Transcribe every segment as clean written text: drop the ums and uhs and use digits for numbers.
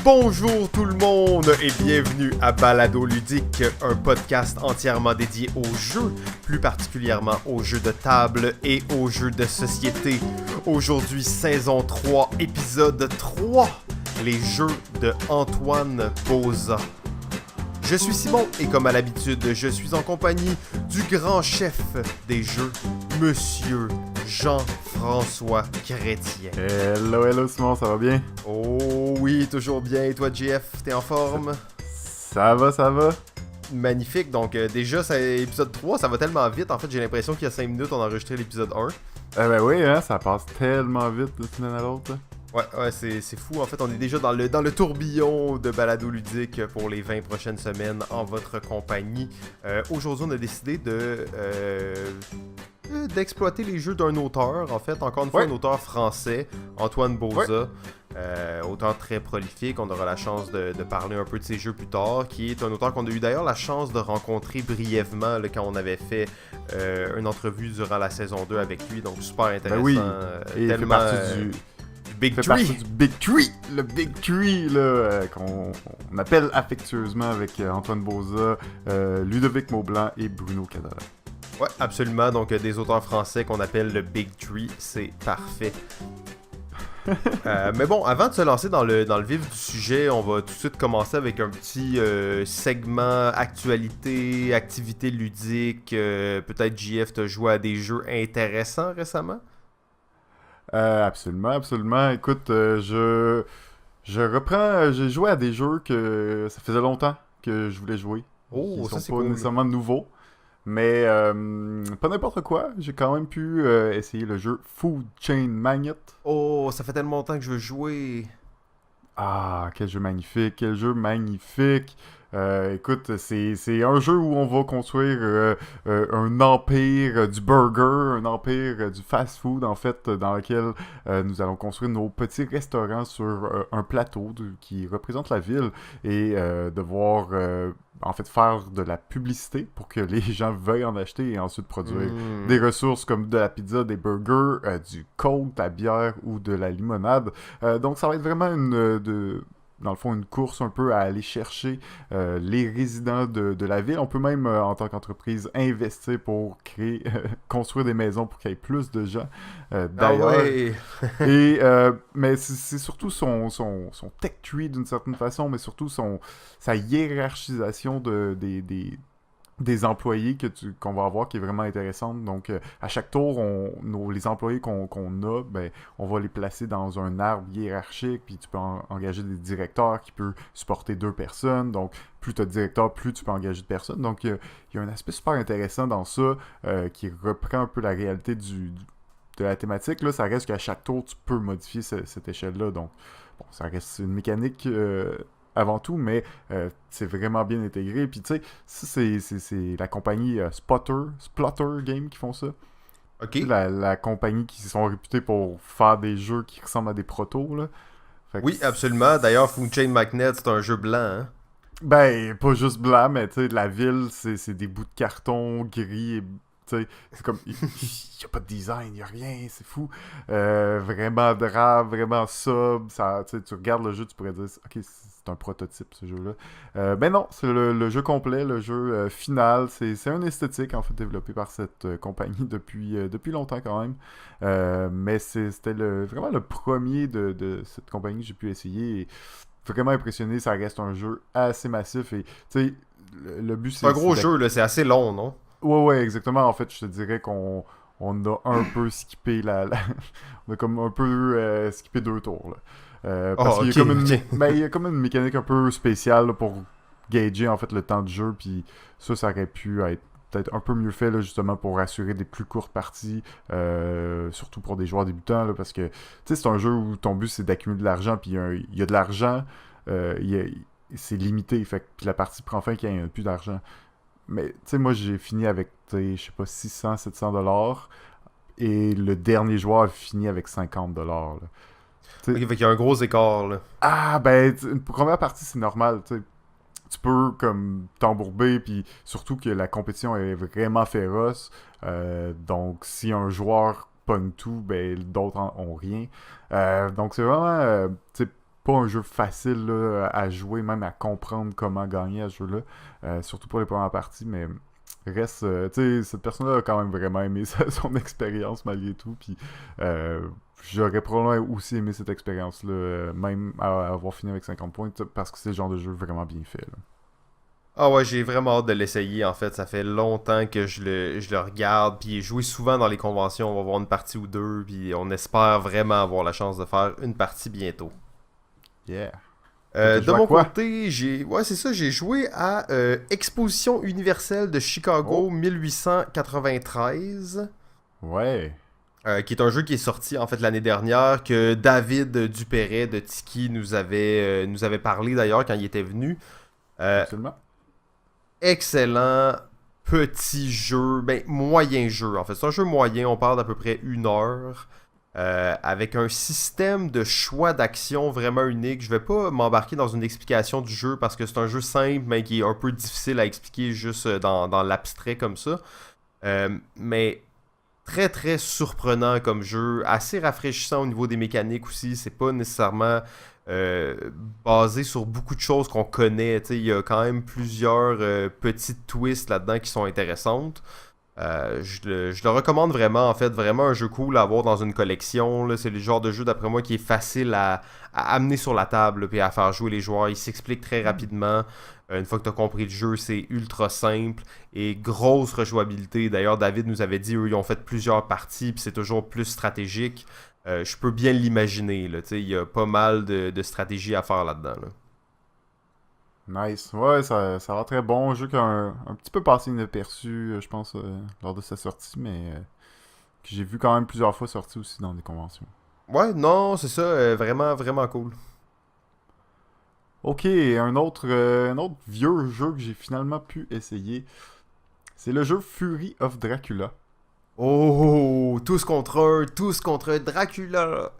Bonjour tout le monde et bienvenue à Balado Ludique, un podcast entièrement dédié aux jeux, plus particulièrement aux jeux de table et aux jeux de société. Aujourd'hui, saison 3, épisode 3, les jeux de Antoine Boza. Je suis Simon et comme à l'habitude, je suis en compagnie du grand chef des jeux, Monsieur Jean-François Chrétien. Hello Simon, ça va bien? Oh oui, toujours bien. Et toi, JF, t'es en forme? Ça va. Magnifique. Donc déjà, c'est épisode 3, ça va tellement vite. En fait, j'ai l'impression qu'il y a 5 minutes, on a enregistré l'épisode 1. Ben oui, hein, ça passe tellement vite d'une semaine à l'autre. Là. Ouais, c'est fou. En fait, on est déjà dans le tourbillon de Balado Ludique pour les 20 prochaines semaines en votre compagnie. Aujourd'hui, on a décidé d'exploiter les jeux d'un auteur. En fait, encore une fois, un auteur français, Antoine Boza. Auteur très prolifique. On aura la chance de parler un peu de ses jeux plus tard, qui est un auteur qu'on a eu d'ailleurs la chance de rencontrer brièvement là, quand on avait fait une entrevue durant la saison 2 avec lui. Donc, super intéressant. Ben oui, et tellement... il fait partie du Big Tree. Partie du Big Tree, le Big Tree là, qu'on appelle affectueusement avec Antoine Boza, Ludovic Maublanc et Bruno Cadara. Ouais, absolument. Donc, des auteurs français qu'on appelle le Big Tree, c'est parfait. Mais bon, avant de se lancer dans le vif du sujet, on va tout de suite commencer avec un petit segment actualité, activité ludique. Peut-être JF, t'as joué à des jeux intéressants récemment? Absolument. Écoute, je reprends. J'ai joué à des jeux que ça faisait longtemps que je voulais jouer. Oh, Qui ça sont c'est pas cool. nécessairement nouveaux. Mais pas n'importe quoi. J'ai quand même pu essayer le jeu Food Chain Magnate. Oh, ça fait tellement longtemps que je veux jouer. Ah, quel jeu magnifique. Écoute, c'est un jeu où on va construire un empire du burger, un empire du fast-food, en fait, dans lequel nous allons construire nos petits restaurants sur un plateau qui représente la ville et devoir, en fait, faire de la publicité pour que les gens veuillent en acheter et ensuite produire des ressources comme de la pizza, des burgers, du coke, de la bière ou de la limonade. Donc, ça va être vraiment dans le fond, une course un peu à aller chercher les résidents de la ville. On peut même, en tant qu'entreprise, investir pour construire des maisons pour qu'il y ait plus de gens, d'ailleurs. Ah ouais. Mais c'est surtout son tech tree d'une certaine façon, mais surtout sa hiérarchisation des employés qu'on va avoir qui est vraiment intéressante. Donc, à chaque tour, les employés qu'on a, ben, on va les placer dans un arbre hiérarchique, puis tu peux engager des directeurs qui peuvent supporter 2 personnes. Donc, plus tu as de directeurs, plus tu peux engager de personnes. Donc, il y a un aspect super intéressant dans ça qui reprend un peu la réalité de la thématique. Là, ça reste qu'à chaque tour, tu peux modifier cette échelle-là. Donc, bon, ça reste une mécanique... avant tout, mais c'est vraiment bien intégré. Puis tu sais, ça, c'est la compagnie Splotter Game qui font ça. Ok. La compagnie qui sont réputées pour faire des jeux qui ressemblent à des protos, là. Oui, absolument. D'ailleurs, Food Chain Magnate, c'est un jeu blanc, hein? Ben, pas juste blanc, mais tu sais, la ville, c'est des bouts de carton gris et... T'sais, c'est comme, il n'y a pas de design, il n'y a rien, c'est fou. Vraiment drap, vraiment sub. Tu regardes le jeu, tu pourrais dire, ok, c'est un prototype ce jeu-là. Ben non, c'est le jeu complet, le jeu final. C'est un esthétique, en fait, développé par cette compagnie depuis longtemps quand même. Mais c'était vraiment le premier de cette compagnie que j'ai pu essayer. Et vraiment impressionné, ça reste un jeu assez massif. Et tu sais, le but c'est un gros jeu, là, c'est assez long, non? Ouais, exactement. En fait, je te dirais qu'on a un peu skippé on a comme un peu skippé 2 tours. Là. Parce qu'il y a il y a comme une mécanique un peu spéciale là, pour gager en fait le temps de jeu. Puis ça aurait pu être peut-être un peu mieux fait là, justement pour assurer des plus courtes parties, surtout pour des joueurs débutants. Là, parce que c'est un jeu où ton but c'est d'accumuler de l'argent. Puis il y a de l'argent, c'est limité. Puis la partie prend fin quand il n'y a plus d'argent. Mais, tu sais, moi, j'ai fini avec, je sais pas, 600, 700 $. Et le dernier joueur a fini avec 50 $. Là. Ok, fait qu'il y a un gros écart, là. Ah, ben, une première partie, c'est normal, tu sais. Tu peux, comme, t'embourber, puis surtout que la compétition est vraiment féroce. Donc, si un joueur pogne tout, ben, d'autres ont rien. Donc, c'est vraiment, tu sais, pas un jeu facile là, à jouer, même à comprendre comment gagner à ce jeu-là. Surtout pour les premières parties, mais reste, tu sais, cette personne-là a quand même vraiment aimé son expérience malgré tout, puis j'aurais probablement aussi aimé cette expérience-là, même à avoir fini avec 50 points, parce que c'est le genre de jeu vraiment bien fait, là. Ah ouais, j'ai vraiment hâte de l'essayer en fait. Ça fait longtemps que je le regarde. Puis joué souvent dans les conventions. On va voir une partie ou deux. Puis on espère vraiment avoir la chance de faire une partie bientôt. Yeah. De mon côté, ouais, c'est ça, j'ai joué à Exposition universelle de Chicago 1893. Ouais. Qui est un jeu qui est sorti en fait l'année dernière, que David Dupéret de Tiki nous avait parlé d'ailleurs quand il était venu. Absolument. Excellent petit jeu, ben moyen jeu en fait. C'est un jeu moyen, on parle d'à peu près 1 heure. Avec un système de choix d'action vraiment unique. Je vais pas m'embarquer dans une explication du jeu parce que c'est un jeu simple mais qui est un peu difficile à expliquer juste dans l'abstrait comme ça. Mais très très surprenant comme jeu, assez rafraîchissant au niveau des mécaniques aussi. C'est pas nécessairement basé sur beaucoup de choses qu'on connaît. Il y a quand même plusieurs petites twists là-dedans qui sont intéressantes. Je le recommande vraiment, en fait, vraiment un jeu cool à avoir dans une collection. Là. C'est le genre de jeu, d'après moi, qui est facile à amener sur la table et à faire jouer les joueurs. Il s'explique très rapidement. Une fois que tu as compris le jeu, c'est ultra simple et grosse rejouabilité. D'ailleurs, David nous avait dit, eux, ils ont fait plusieurs parties, puis c'est toujours plus stratégique. Je peux bien l'imaginer. Il y a pas mal de stratégies à faire là-dedans. Là. Nice. Ouais, ça a l'air très bon. Un jeu qui a un petit peu passé inaperçu, je pense, lors de sa sortie, mais que j'ai vu quand même plusieurs fois sorti aussi dans des conventions. Ouais, non, c'est ça. Vraiment, vraiment cool. Ok, un autre vieux jeu que j'ai finalement pu essayer, c'est le jeu Fury of Dracula. Oh, tous contre Dracula.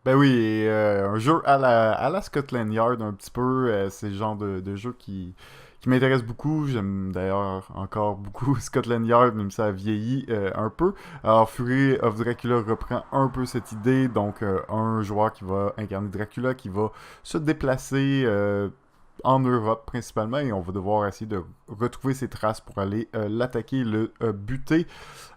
Ben oui, et, un jeu à la Scotland Yard un petit peu, c'est le genre de jeu qui m'intéresse beaucoup. J'aime d'ailleurs encore beaucoup Scotland Yard, même si ça a vieilli un peu. Alors Fury of Dracula reprend un peu cette idée, donc un joueur qui va incarner Dracula, qui va se déplacer en Europe principalement, et on va devoir essayer de retrouver ses traces pour aller l'attaquer, le buter.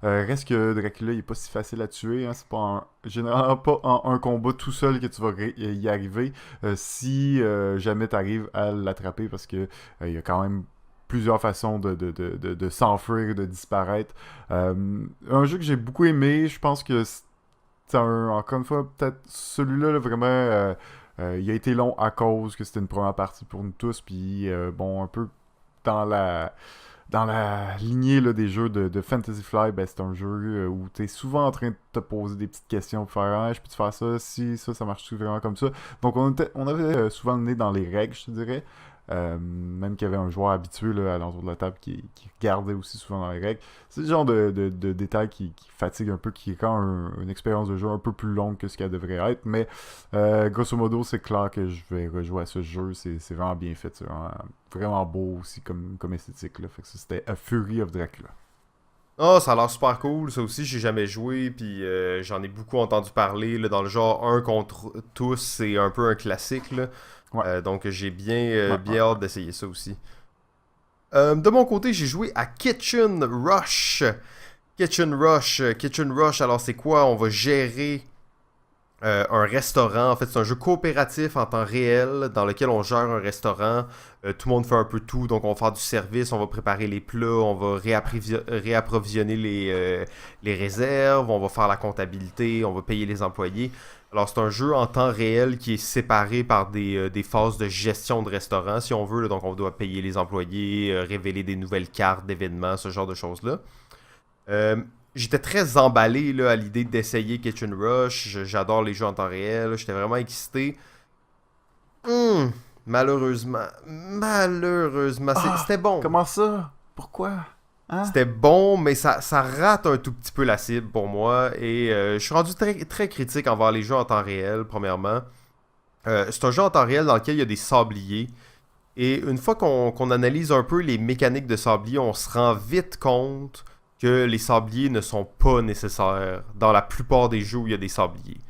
Reste que Dracula il est pas si facile à tuer, hein. C'est pas généralement pas en un combat tout seul que tu vas y arriver si jamais tu arrives à l'attraper, parce que il y a quand même plusieurs façons de s'enfuir, de disparaître. Un jeu que j'ai beaucoup aimé, je pense que c'est encore une fois, peut-être celui-là là, vraiment... il a été long à cause que c'était une première partie pour nous tous, puis bon, un peu dans la lignée là, des jeux de Fantasy Flight, ben, c'est un jeu où tu es souvent en train de te poser des petites questions pour faire je peux-tu faire ça, si ça marche-tu vraiment comme ça. Donc on avait souvent le nez dans les règles, je te dirais. Même qu'il y avait un joueur habitué là, à l'entour de la table qui regardait aussi souvent dans les règles. C'est le genre de détail qui fatigue un peu, qui rend une expérience de jeu un peu plus longue que ce qu'elle devrait être. Mais grosso modo, c'est clair que je vais rejouer à ce jeu. C'est vraiment bien fait. C'est vraiment beau aussi comme esthétique. Là. Fait que c'était A Fury of Dracula. Oh, ça a l'air super cool. Ça aussi, j'ai jamais joué. Puis j'en ai beaucoup entendu parler. Là, dans le genre un contre tous, c'est un peu un classique. Là. Ouais. Donc j'ai bien hâte d'essayer ça aussi. De mon côté, j'ai joué à Kitchen Rush. Kitchen Rush, alors c'est quoi? On va gérer un restaurant. En fait, c'est un jeu coopératif en temps réel dans lequel on gère un restaurant. Tout le monde fait un peu tout. Donc, on va faire du service, on va préparer les plats, on va réapprovisionner les réserves, on va faire la comptabilité, on va payer les employés. Alors, c'est un jeu en temps réel qui est séparé par des phases de gestion de restaurant, si on veut. Là. Donc, on doit payer les employés, révéler des nouvelles cartes d'événements, ce genre de choses-là. J'étais très emballé là, à l'idée d'essayer Kitchen Rush. J'adore les jeux en temps réel. J'étais vraiment excité. Malheureusement. C'était bon. Comment ça? Pourquoi? Hein? C'était bon, mais ça rate un tout petit peu la cible pour moi. Et je suis rendu très, très critique envers les jeux en temps réel, premièrement. C'est un jeu en temps réel dans lequel il y a des sabliers. Et une fois qu'on analyse un peu les mécaniques de sabliers, on se rend vite compte que les sabliers ne sont pas nécessaires dans la plupart des jeux où il y a des sabliers.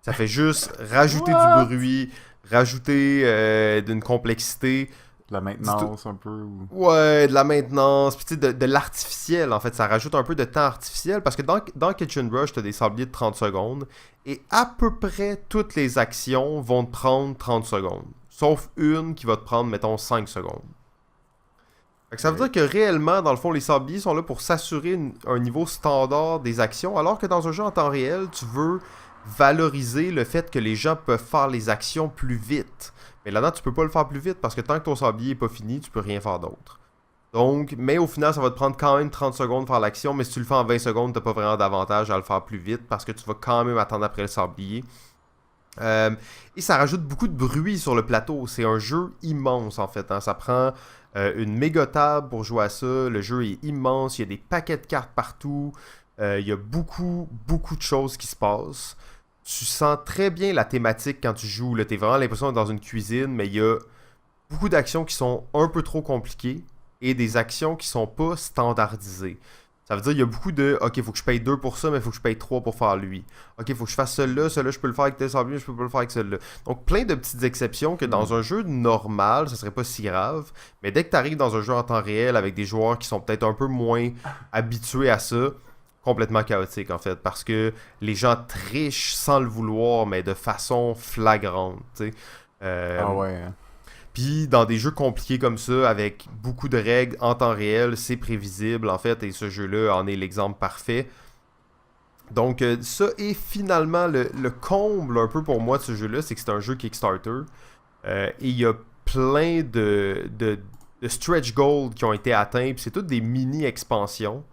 Ça fait juste rajouter du bruit, rajouter d'une complexité. De la maintenance un peu. Ou... Ouais, de la maintenance, puis tu sais, de l'artificiel, en fait. Ça rajoute un peu de temps artificiel, parce que dans Kitchen Rush, t'as des sabliers de 30 secondes, et à peu près toutes les actions vont te prendre 30 secondes. Sauf une qui va te prendre, mettons, 5 secondes. Fait que ça veut dire que réellement, dans le fond, les sabliers sont là pour s'assurer un niveau standard des actions, alors que dans un jeu en temps réel, tu veux valoriser le fait que les gens peuvent faire les actions plus vite. Mais là-dedans, tu peux pas le faire plus vite parce que tant que ton sablier est pas fini, tu peux rien faire d'autre. Donc, mais au final, ça va te prendre quand même 30 secondes de faire l'action, mais si tu le fais en 20 secondes, t'as pas vraiment d'avantage à le faire plus vite parce que tu vas quand même attendre après le sablier. Et ça rajoute beaucoup de bruit sur le plateau. C'est un jeu immense en fait. Hein. Ça prend une méga table pour jouer à ça. Le jeu est immense. Il y a des paquets de cartes partout. Il y a beaucoup de choses qui se passent. Tu sens très bien la thématique quand tu joues. Tu as vraiment l'impression d'être dans une cuisine, mais il y a beaucoup d'actions qui sont un peu trop compliquées et des actions qui sont pas standardisées. Ça veut dire qu'il y a beaucoup de OK, il faut que je paye 2 pour ça, mais il faut que je paye 3 pour faire lui. OK, il faut que je fasse celui-là je peux le faire avec tel sablier, je peux pas le faire avec celui-là. Donc plein de petites exceptions que dans un jeu normal, ça serait pas si grave. Mais dès que tu arrives dans un jeu en temps réel avec des joueurs qui sont peut-être un peu moins habitués à ça, complètement chaotique en fait, parce que les gens trichent sans le vouloir, mais de façon flagrante, tu sais. Ah ouais. Puis dans des jeux compliqués comme ça, avec beaucoup de règles en temps réel, c'est prévisible en fait, et ce jeu-là en est l'exemple parfait. Donc ça est finalement le comble un peu pour moi de ce jeu-là, c'est que c'est un jeu Kickstarter, et il y a plein de stretch goals qui ont été atteints, puis c'est toutes des mini-expansions.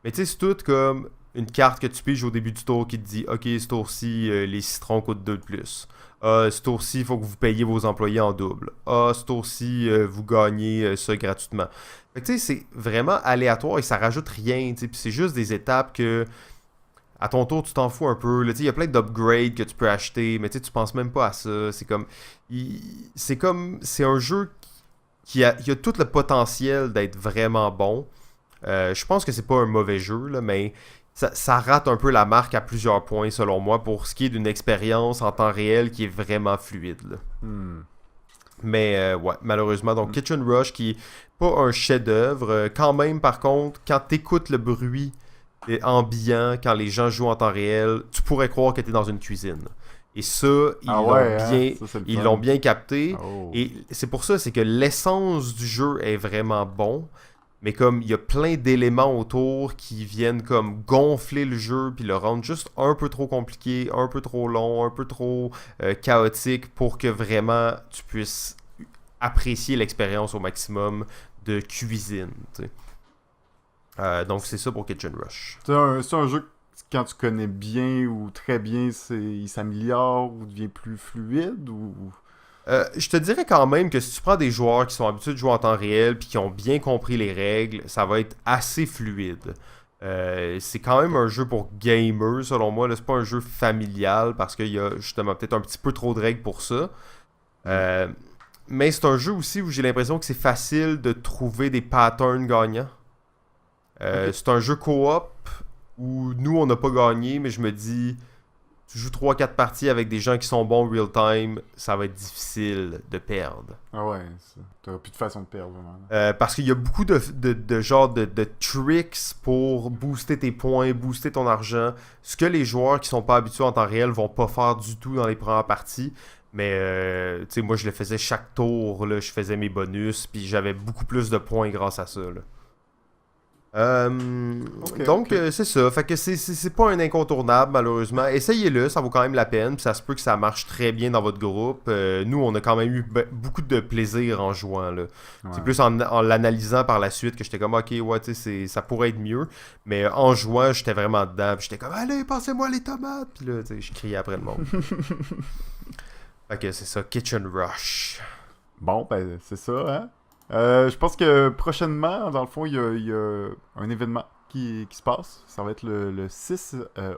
Mais tu sais, c'est tout comme une carte que tu piges au début du tour qui te dit OK, ce tour-ci, les citrons coûtent 2 de plus. Ce tour-ci, il faut que vous payiez vos employés en double. Ce tour-ci, vous gagnez ça gratuitement. Fait que tu sais, c'est vraiment aléatoire et ça rajoute rien. Puis c'est juste des étapes que, à ton tour, tu t'en fous un peu. Il y a plein d'upgrades que tu peux acheter, mais tu penses même pas à ça. C'est comme. C'est un jeu qui a tout le potentiel d'être vraiment bon. Je pense que c'est pas un mauvais jeu, là, mais ça rate un peu la marque à plusieurs points, selon moi, pour ce qui est d'une expérience en temps réel qui est vraiment fluide. Là. Mais ouais, malheureusement, donc Kitchen Rush, qui est pas un chef-d'œuvre, quand même, par contre, quand t'écoutes le bruit ambiant, quand les gens jouent en temps réel, tu pourrais croire que t'es dans une cuisine. Et ça, ils l'ont bien capté. Oh. Et c'est pour ça, c'est que l'essence du jeu est vraiment bon. Mais comme il y a plein d'éléments autour qui viennent comme gonfler le jeu puis le rendre juste un peu trop compliqué, un peu trop long, un peu trop chaotique pour que vraiment tu puisses apprécier l'expérience au maximum de cuisine. Donc c'est ça pour Kitchen Rush. C'est un jeu que quand tu connais bien ou très bien, il s'améliore ou devient plus fluide ou... Je te dirais quand même que si tu prends des joueurs qui sont habitués de jouer en temps réel puis qui ont bien compris les règles, ça va être assez fluide. C'est quand même un jeu pour gamers, selon moi. Là, c'est pas un jeu familial parce qu'il y a justement peut-être un petit peu trop de règles pour ça. Mais c'est un jeu aussi où j'ai l'impression que c'est facile de trouver des patterns gagnants. C'est un jeu coop où nous, on n'a pas gagné, mais je me dis... Tu joues 3-4 parties avec des gens qui sont bons real-time, ça va être difficile de perdre. Ah ouais, t'auras plus de façon de perdre, vraiment. Parce qu'il y a beaucoup de tricks pour booster tes points, booster ton argent. Ce que les joueurs qui sont pas habitués en temps réel vont pas faire du tout dans les premières parties. Mais, tu sais, moi, je le faisais chaque tour, là, je faisais mes bonus, puis j'avais beaucoup plus de points grâce à ça, là. Donc c'est ça, fait que c'est pas un incontournable malheureusement, essayez-le, ça vaut quand même la peine, puis ça se peut que ça marche très bien dans votre groupe. Nous on a quand même eu beaucoup de plaisir en jouant là. Ouais. C'est plus en l'analysant par la suite que j'étais comme ok ouais tu sais ça pourrait être mieux, mais en jouant j'étais vraiment dedans, j'étais comme allez passez-moi les tomates, puis là tu sais je criais après le monde. Fait que c'est ça, Kitchen Rush. Bon ben c'est ça hein. Je pense que prochainement, dans le fond, il y a un événement qui se passe. Ça va être le 6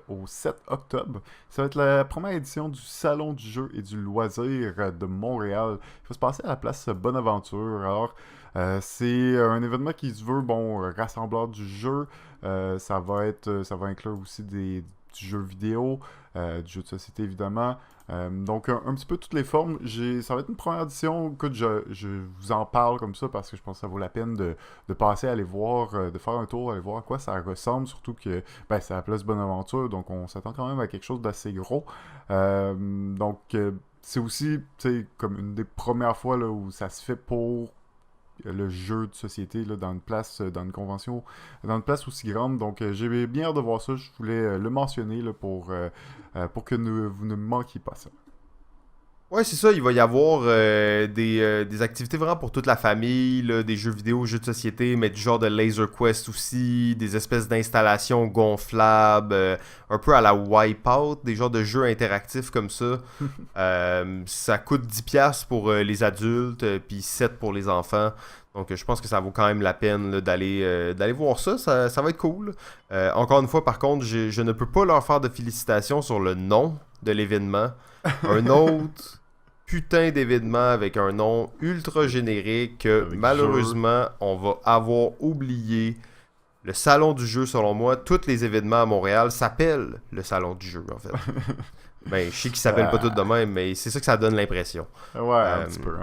au 7 octobre. Ça va être la première édition du Salon du jeu et du loisir de Montréal. Il va se passer à la place Bonaventure. Alors, c'est un événement qui se veut, bon, rassembleur du jeu. Ça va inclure aussi du jeu vidéo, du jeu de société évidemment. Donc un petit peu toutes les formes. Ça va être une première édition. Écoute, je vous en parle comme ça parce que je pense que ça vaut la peine de passer, aller voir, de faire un tour, aller voir à quoi ça ressemble. Surtout que c'est la place Bonaventure, donc on s'attend quand même à quelque chose d'assez gros. C'est aussi, tu sais, comme une des premières fois là, où ça se fait pour le jeu de société là, dans une place, dans une convention, dans une place aussi grande. Donc j'ai bien hâte de voir ça. Je voulais le mentionner là, pour que vous ne manquiez pas ça. Ouais, c'est ça, il va y avoir des activités vraiment pour toute la famille, là, des jeux vidéo, jeux de société, mais du genre de Laser Quest aussi, des espèces d'installations gonflables, un peu à la Wipeout, des genres de jeux interactifs comme ça. Ça coûte 10$ pour les adultes, puis 7$ pour les enfants. Donc je pense que ça vaut quand même la peine là, d'aller voir ça. Ça va être cool. Encore une fois, par contre, je ne peux pas leur faire de félicitations sur le nom de l'événement. Un autre putain d'événement avec un nom ultra générique que Avec malheureusement on va avoir oublié. Le salon du jeu, selon moi, tous les événements à Montréal s'appellent le salon du jeu en fait. Je sais qu'ils s'appellent pas tous de même, mais c'est ça que ça donne l'impression. Ouais, un petit peu,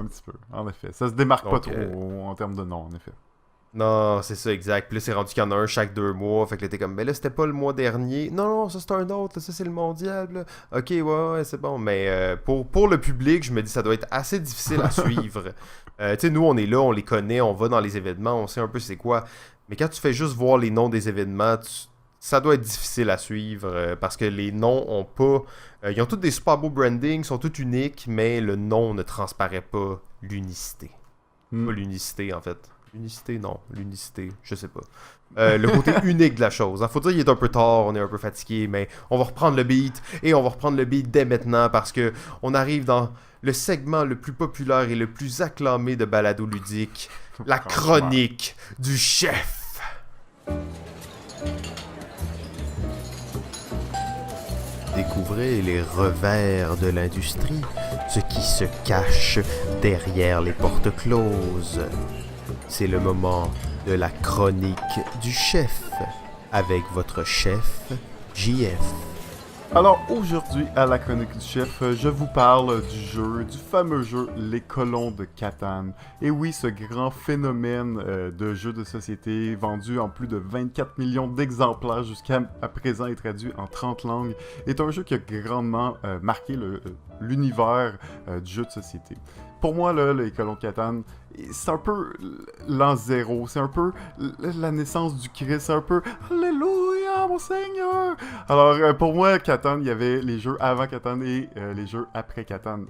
en effet. Ça se démarque pas Donc, trop en termes de nom, en effet. Non, c'est ça, exact. Puis là, c'est rendu qu'il y en a un chaque 2 mois. Fait que là, t'es comme, mais là, c'était pas le mois dernier. Non, ça, c'est un autre. Là, ça, c'est le mondial. Là. Ok, ouais, c'est bon. Mais pour le public, je me dis, ça doit être assez difficile à suivre. Tu sais, nous, on est là, on les connaît, on va dans les événements, on sait un peu c'est quoi. Mais quand tu fais juste voir les noms des événements, ça doit être difficile à suivre parce que les noms ont pas... ils ont tous des super beaux brandings, sont tous uniques, mais le nom ne transparaît pas l'unicité. Pas l'unicité, en fait. L'unicité, non. L'unicité, je sais pas. Le côté unique de la chose. Faut dire qu'il est un peu tard, on est un peu fatigué, mais on va reprendre le beat, et on va reprendre le beat dès maintenant, parce que on arrive dans le segment le plus populaire et le plus acclamé de Balado Ludique, la chronique du chef. Découvrez les revers de l'industrie, ce qui se cache derrière les portes closes. C'est le moment de la chronique du chef, avec votre chef, JF. Alors aujourd'hui, à la chronique du chef, je vous parle du fameux jeu Les Colons de Catan. Et oui, ce grand phénomène de jeu de société vendu en plus de 24 millions d'exemplaires jusqu'à présent et traduit en 30 langues, est un jeu qui a grandement marqué l'univers du jeu de société. Pour moi, là, Les Colons de Catan, c'est un peu l'an zéro, c'est un peu la naissance du Christ, c'est un peu « Alléluia, mon Seigneur !» Alors, pour moi, Catan, il y avait les jeux avant Catan et les jeux après Catan.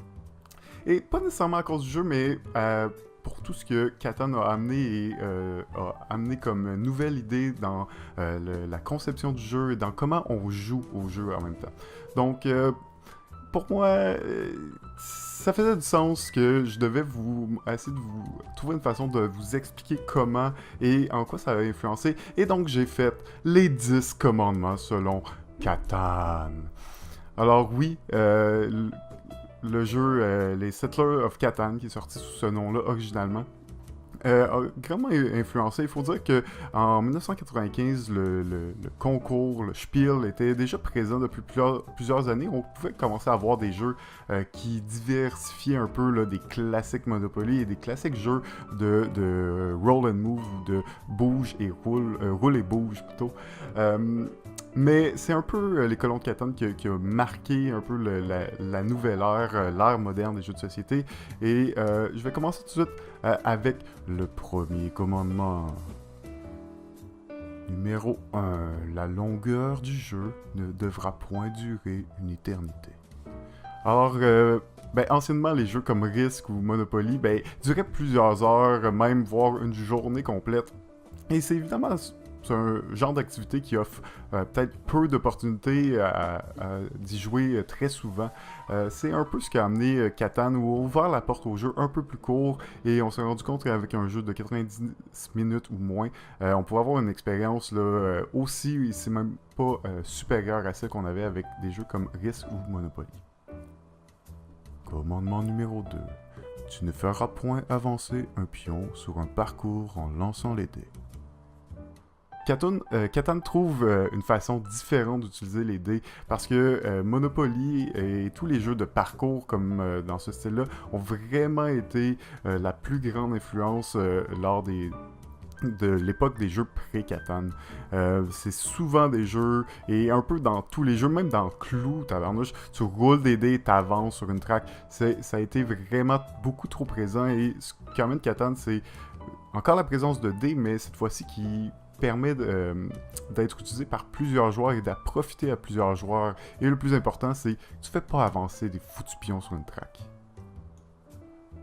Et pas nécessairement à cause du jeu, mais pour tout ce que Catan a amené comme nouvelle idée dans la conception du jeu et dans comment on joue au jeu en même temps. Donc, pour moi, ça faisait du sens que je devais essayer de vous trouver une façon de vous expliquer comment et en quoi ça a influencé. Et donc, j'ai fait les 10 commandements selon Catan. Alors oui, le jeu Les Settlers of Catan, qui est sorti sous ce nom-là originalement, a grandement influencé. Il faut dire que en 1995, le concours, le Spiel, était déjà présent depuis plusieurs années. On pouvait commencer à voir des jeux qui diversifiaient un peu là, des classiques Monopoly et des classiques jeux de roll and move ou de bouge et roule et bouge plutôt. Mais c'est un peu les Colons de Catan qui a marqué un peu la nouvelle ère, l'ère moderne des jeux de société. Et je vais commencer tout de suite avec le premier commandement. Numéro 1. La longueur du jeu ne devra point durer une éternité. Alors, anciennement, les jeux comme Risk ou Monopoly duraient plusieurs heures, même voire une journée complète. Et c'est évidemment... C'est un genre d'activité qui offre peut-être peu d'opportunités d'y jouer très souvent. C'est un peu ce qui a amené Catan, où on a ouvert la porte au jeu un peu plus court et on s'est rendu compte qu'avec un jeu de 90 minutes ou moins, on pouvait avoir une expérience là, aussi, c'est même pas supérieure à celle qu'on avait avec des jeux comme Risk ou Monopoly. Commandement numéro 2. Tu ne feras point avancer un pion sur un parcours en lançant les dés. Catan trouve une façon différente d'utiliser les dés parce que Monopoly et tous les jeux de parcours comme dans ce style-là ont vraiment été la plus grande influence lors de l'époque des jeux pré-Catan. C'est souvent des jeux, et un peu dans tous les jeux, même dans Clou, tabarnouche, tu roules des dés, t'avances sur une track. Ça a été vraiment beaucoup trop présent, et ce qu'amène Catan, c'est encore la présence de dés, mais cette fois-ci qui permet d'être utilisé par plusieurs joueurs et d'en profiter à plusieurs joueurs. Et le plus important, c'est que tu fais pas avancer des foutus pions sur une track.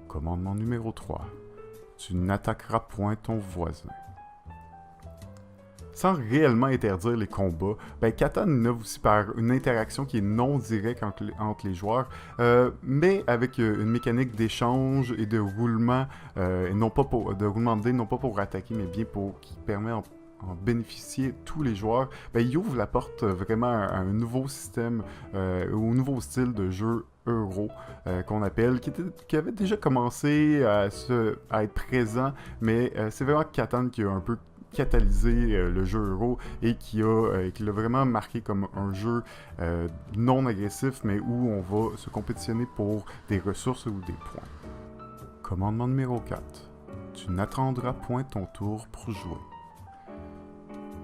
Commandement numéro 3. Tu n'attaqueras point ton voisin. Sans réellement interdire les combats, Catan innove aussi par une interaction qui est non directe entre les joueurs, mais avec une mécanique d'échange et de roulement, et non pas de roulement de dés, non pas pour attaquer, mais bien pour qui permet en bénéficier tous les joueurs. Il ouvre la porte vraiment à un nouveau système, au nouveau style de jeu euro qu'on appelle, qui avait déjà commencé à être présent, mais c'est vraiment Catan qui a un peu catalysé le jeu euro et qui l'a vraiment marqué comme un jeu non agressif, mais où on va se compétitionner pour des ressources ou des points. Commandement numéro 4. Tu n'attendras point ton tour pour jouer.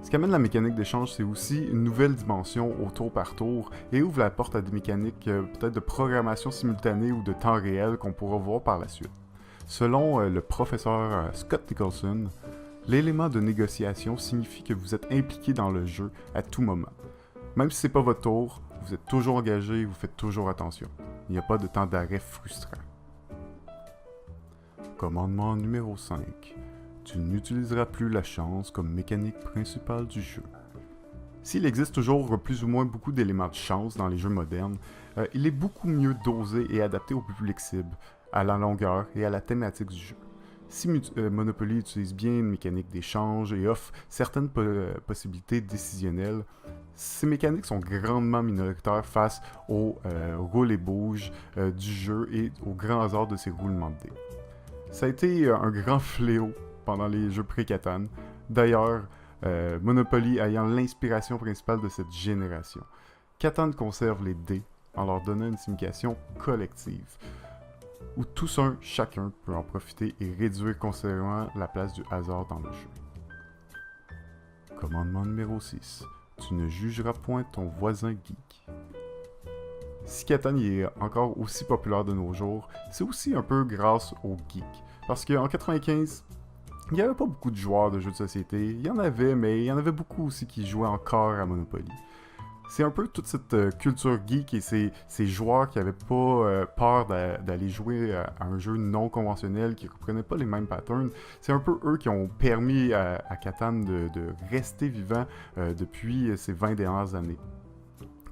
Ce qui amène la mécanique d'échange, c'est aussi une nouvelle dimension au tour par tour et ouvre la porte à des mécaniques peut-être de programmation simultanée ou de temps réel qu'on pourra voir par la suite. Selon le professeur Scott Nicholson, l'élément de négociation signifie que vous êtes impliqué dans le jeu à tout moment. Même si c'est pas votre tour, vous êtes toujours engagé et vous faites toujours attention. Il n'y a pas de temps d'arrêt frustrant. Commandement numéro 5. Tu n'utiliseras plus la chance comme mécanique principale du jeu. S'il existe toujours plus ou moins beaucoup d'éléments de chance dans les jeux modernes, il est beaucoup mieux dosé et adapté au public cible, à la longueur et à la thématique du jeu. Si Monopoly utilise bien une mécanique d'échange et offre certaines possibilités décisionnelles, ces mécaniques sont grandement minoritaires face au roule et bouge du jeu et au grand hasard de ses roulements de dés. Ça a été un grand fléau pendant les jeux pré-Catan. D'ailleurs, Monopoly ayant l'inspiration principale de cette génération. Catan conserve les dés en leur donnant une signification collective, où tous chacun peut en profiter et réduire considérablement la place du hasard dans le jeu. Commandement numéro 6. Tu ne jugeras point ton voisin geek. Si Catan est encore aussi populaire de nos jours, c'est aussi un peu grâce aux geeks. Parce qu'en 95, il n'y avait pas beaucoup de joueurs de jeux de société. Il y en avait, mais il y en avait beaucoup aussi qui jouaient encore à Monopoly. C'est un peu toute cette culture geek et ces joueurs qui n'avaient pas peur d'aller jouer à un jeu non conventionnel, qui ne reprenaient pas les mêmes patterns. C'est un peu eux qui ont permis à Catan de rester vivant depuis ces 20 dernières années.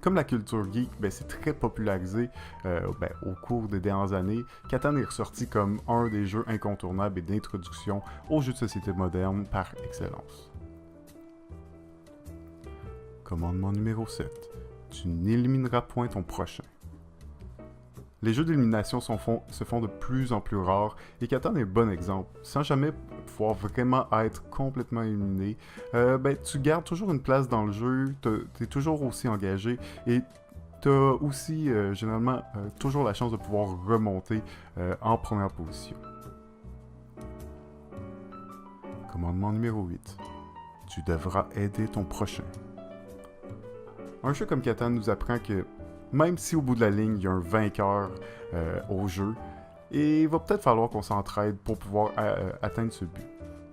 Comme la culture geek, c'est très popularisé au cours des dernières années, Catan est ressorti comme un des jeux incontournables et d'introduction aux jeux de société modernes par excellence. Commandement numéro 7. Tu n'élimineras point ton prochain. Les jeux d'élimination se font de plus en plus rares et Catan est un bon exemple. Sans jamais pouvoir vraiment être complètement éliminé, tu gardes toujours une place dans le jeu, t'es toujours aussi engagé et t'as aussi généralement toujours la chance de pouvoir remonter en première position. Commandement numéro 8. Tu devras aider ton prochain. Un jeu comme Catan nous apprend que même si au bout de la ligne, il y a un vainqueur au jeu, et il va peut-être falloir qu'on s'entraide pour pouvoir atteindre ce but.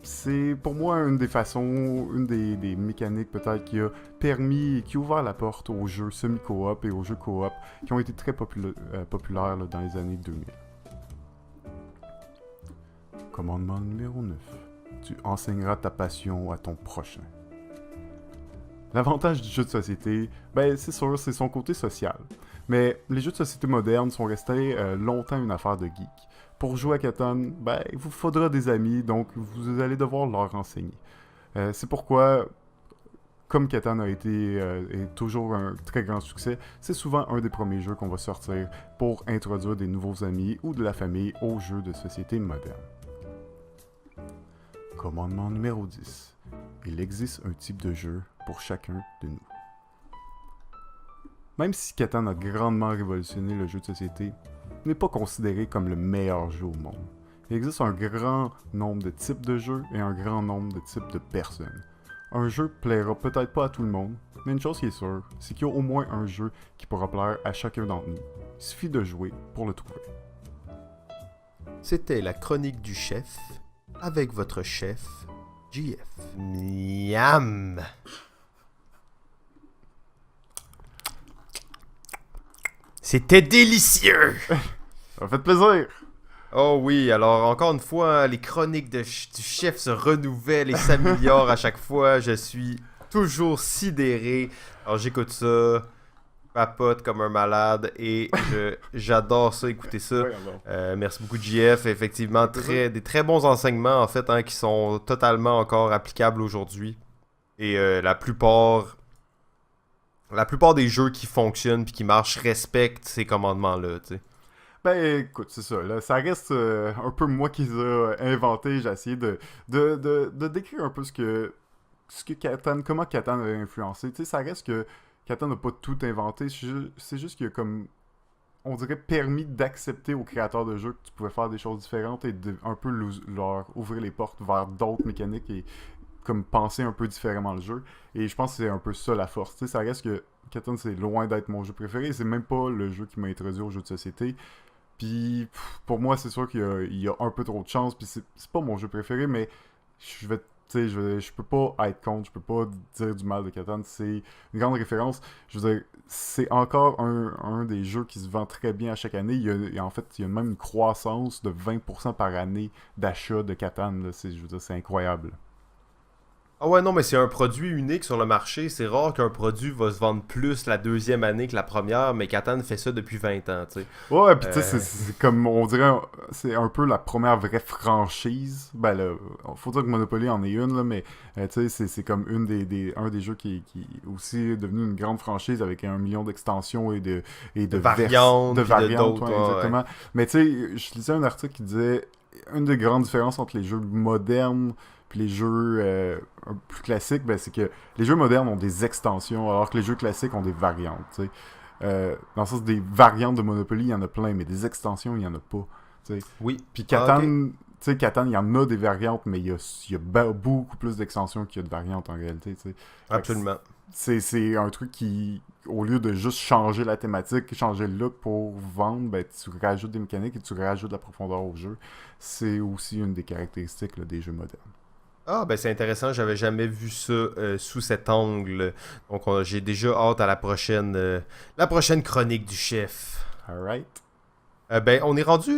C'est pour moi une des façons, une des mécaniques peut-être qui a permis, qui a ouvert la porte aux jeux semi-coop et aux jeux coop qui ont été très populaires dans les années 2000. Commandement numéro 9. Tu enseigneras ta passion à ton prochain. L'avantage du jeu de société, c'est sûr, c'est son côté social. Mais les jeux de société modernes sont restés longtemps une affaire de geek. Pour jouer à Catan, il vous faudra des amis, donc vous allez devoir leur enseigner. C'est pourquoi, comme Catan est toujours un très grand succès, c'est souvent un des premiers jeux qu'on va sortir pour introduire des nouveaux amis ou de la famille aux jeux de société modernes. Commandement numéro 10. il existe un type de jeu pour chacun de nous. Même si Catan a grandement révolutionné le jeu de société, il n'est pas considéré comme le meilleur jeu au monde. Il existe un grand nombre de types de jeux et un grand nombre de types de personnes. Un jeu plaira peut-être pas à tout le monde, mais une chose qui est sûre, c'est qu'il y a au moins un jeu qui pourra plaire à chacun d'entre nous. Il suffit de jouer pour le trouver. C'était la chronique du chef, avec votre chef, JF. Miam! C'était délicieux! Ça fait plaisir! Oh oui, alors encore une fois, les chroniques du chef se renouvellent et s'améliorent à chaque fois. Je suis toujours sidéré. Alors j'écoute ça, papote comme un malade et j'adore ça, écouter ça. Merci beaucoup JF, effectivement, des très bons enseignements en fait qui sont totalement encore applicables aujourd'hui. Et la plupart des jeux qui fonctionnent puis qui marchent respectent ces commandements-là, tu sais. Ben écoute, c'est ça, là, ça reste un peu moi qui les ai inventés. J'ai essayé de décrire un peu ce que Catan, comment Catan a influencé. Tu sais, ça reste que Catan n'a pas tout inventé, c'est juste qu'il a comme, on dirait, permis d'accepter aux créateurs de jeux que tu pouvais faire des choses différentes et de un peu leur ouvrir les portes vers d'autres mécaniques et comme penser un peu différemment le jeu. Et je pense que c'est un peu ça la force. Tu sais, ça reste que Catan, c'est loin d'être mon jeu préféré. C'est même pas le jeu qui m'a introduit au jeu de société. Puis pour moi, c'est sûr qu'il y a un peu trop de chance. Puis c'est pas mon jeu préféré, mais je peux pas être contre, je peux pas dire du mal de Catan. C'est une grande référence. Je veux dire, c'est encore un des jeux qui se vend très bien à chaque année. En fait, il y a même une croissance de 20% par année d'achat de Catan. Je veux dire, c'est incroyable. Ah ouais, non, mais c'est un produit unique sur le marché. C'est rare qu'un produit va se vendre plus la deuxième année que la première, mais Catan fait ça depuis 20 ans, tu sais. Ouais, pis tu sais, c'est comme, on dirait, c'est un peu la première vraie franchise. Ben là, faut dire que Monopoly en est une, là, mais tu sais, c'est comme un des jeux qui aussi est devenu une grande franchise avec 1 million d'extensions et de variantes, d'autres, ouais, exactement. Ouais. Mais tu sais, je lisais un article qui disait une des grandes différences entre les jeux modernes puis les jeux plus classiques, ben, c'est que les jeux modernes ont des extensions, alors que les jeux classiques ont des variantes. T'sais. Dans le sens des variantes de Monopoly, il y en a plein, mais des extensions, il n'y en a pas. T'sais. Oui. Puis Catan, Catan, il y en a des variantes, mais il y a beaucoup plus d'extensions qu'il y a de variantes en réalité. T'sais. Absolument. C'est un truc qui, au lieu de juste changer la thématique, changer le look pour vendre, ben, tu rajoutes des mécaniques et tu rajoutes de la profondeur au jeu. C'est aussi une des caractéristiques là, des jeux modernes. Ah, ben c'est intéressant, j'avais jamais vu ça sous cet angle. Donc j'ai déjà hâte à la prochaine chronique du chef. Alright. Ben, on est rendu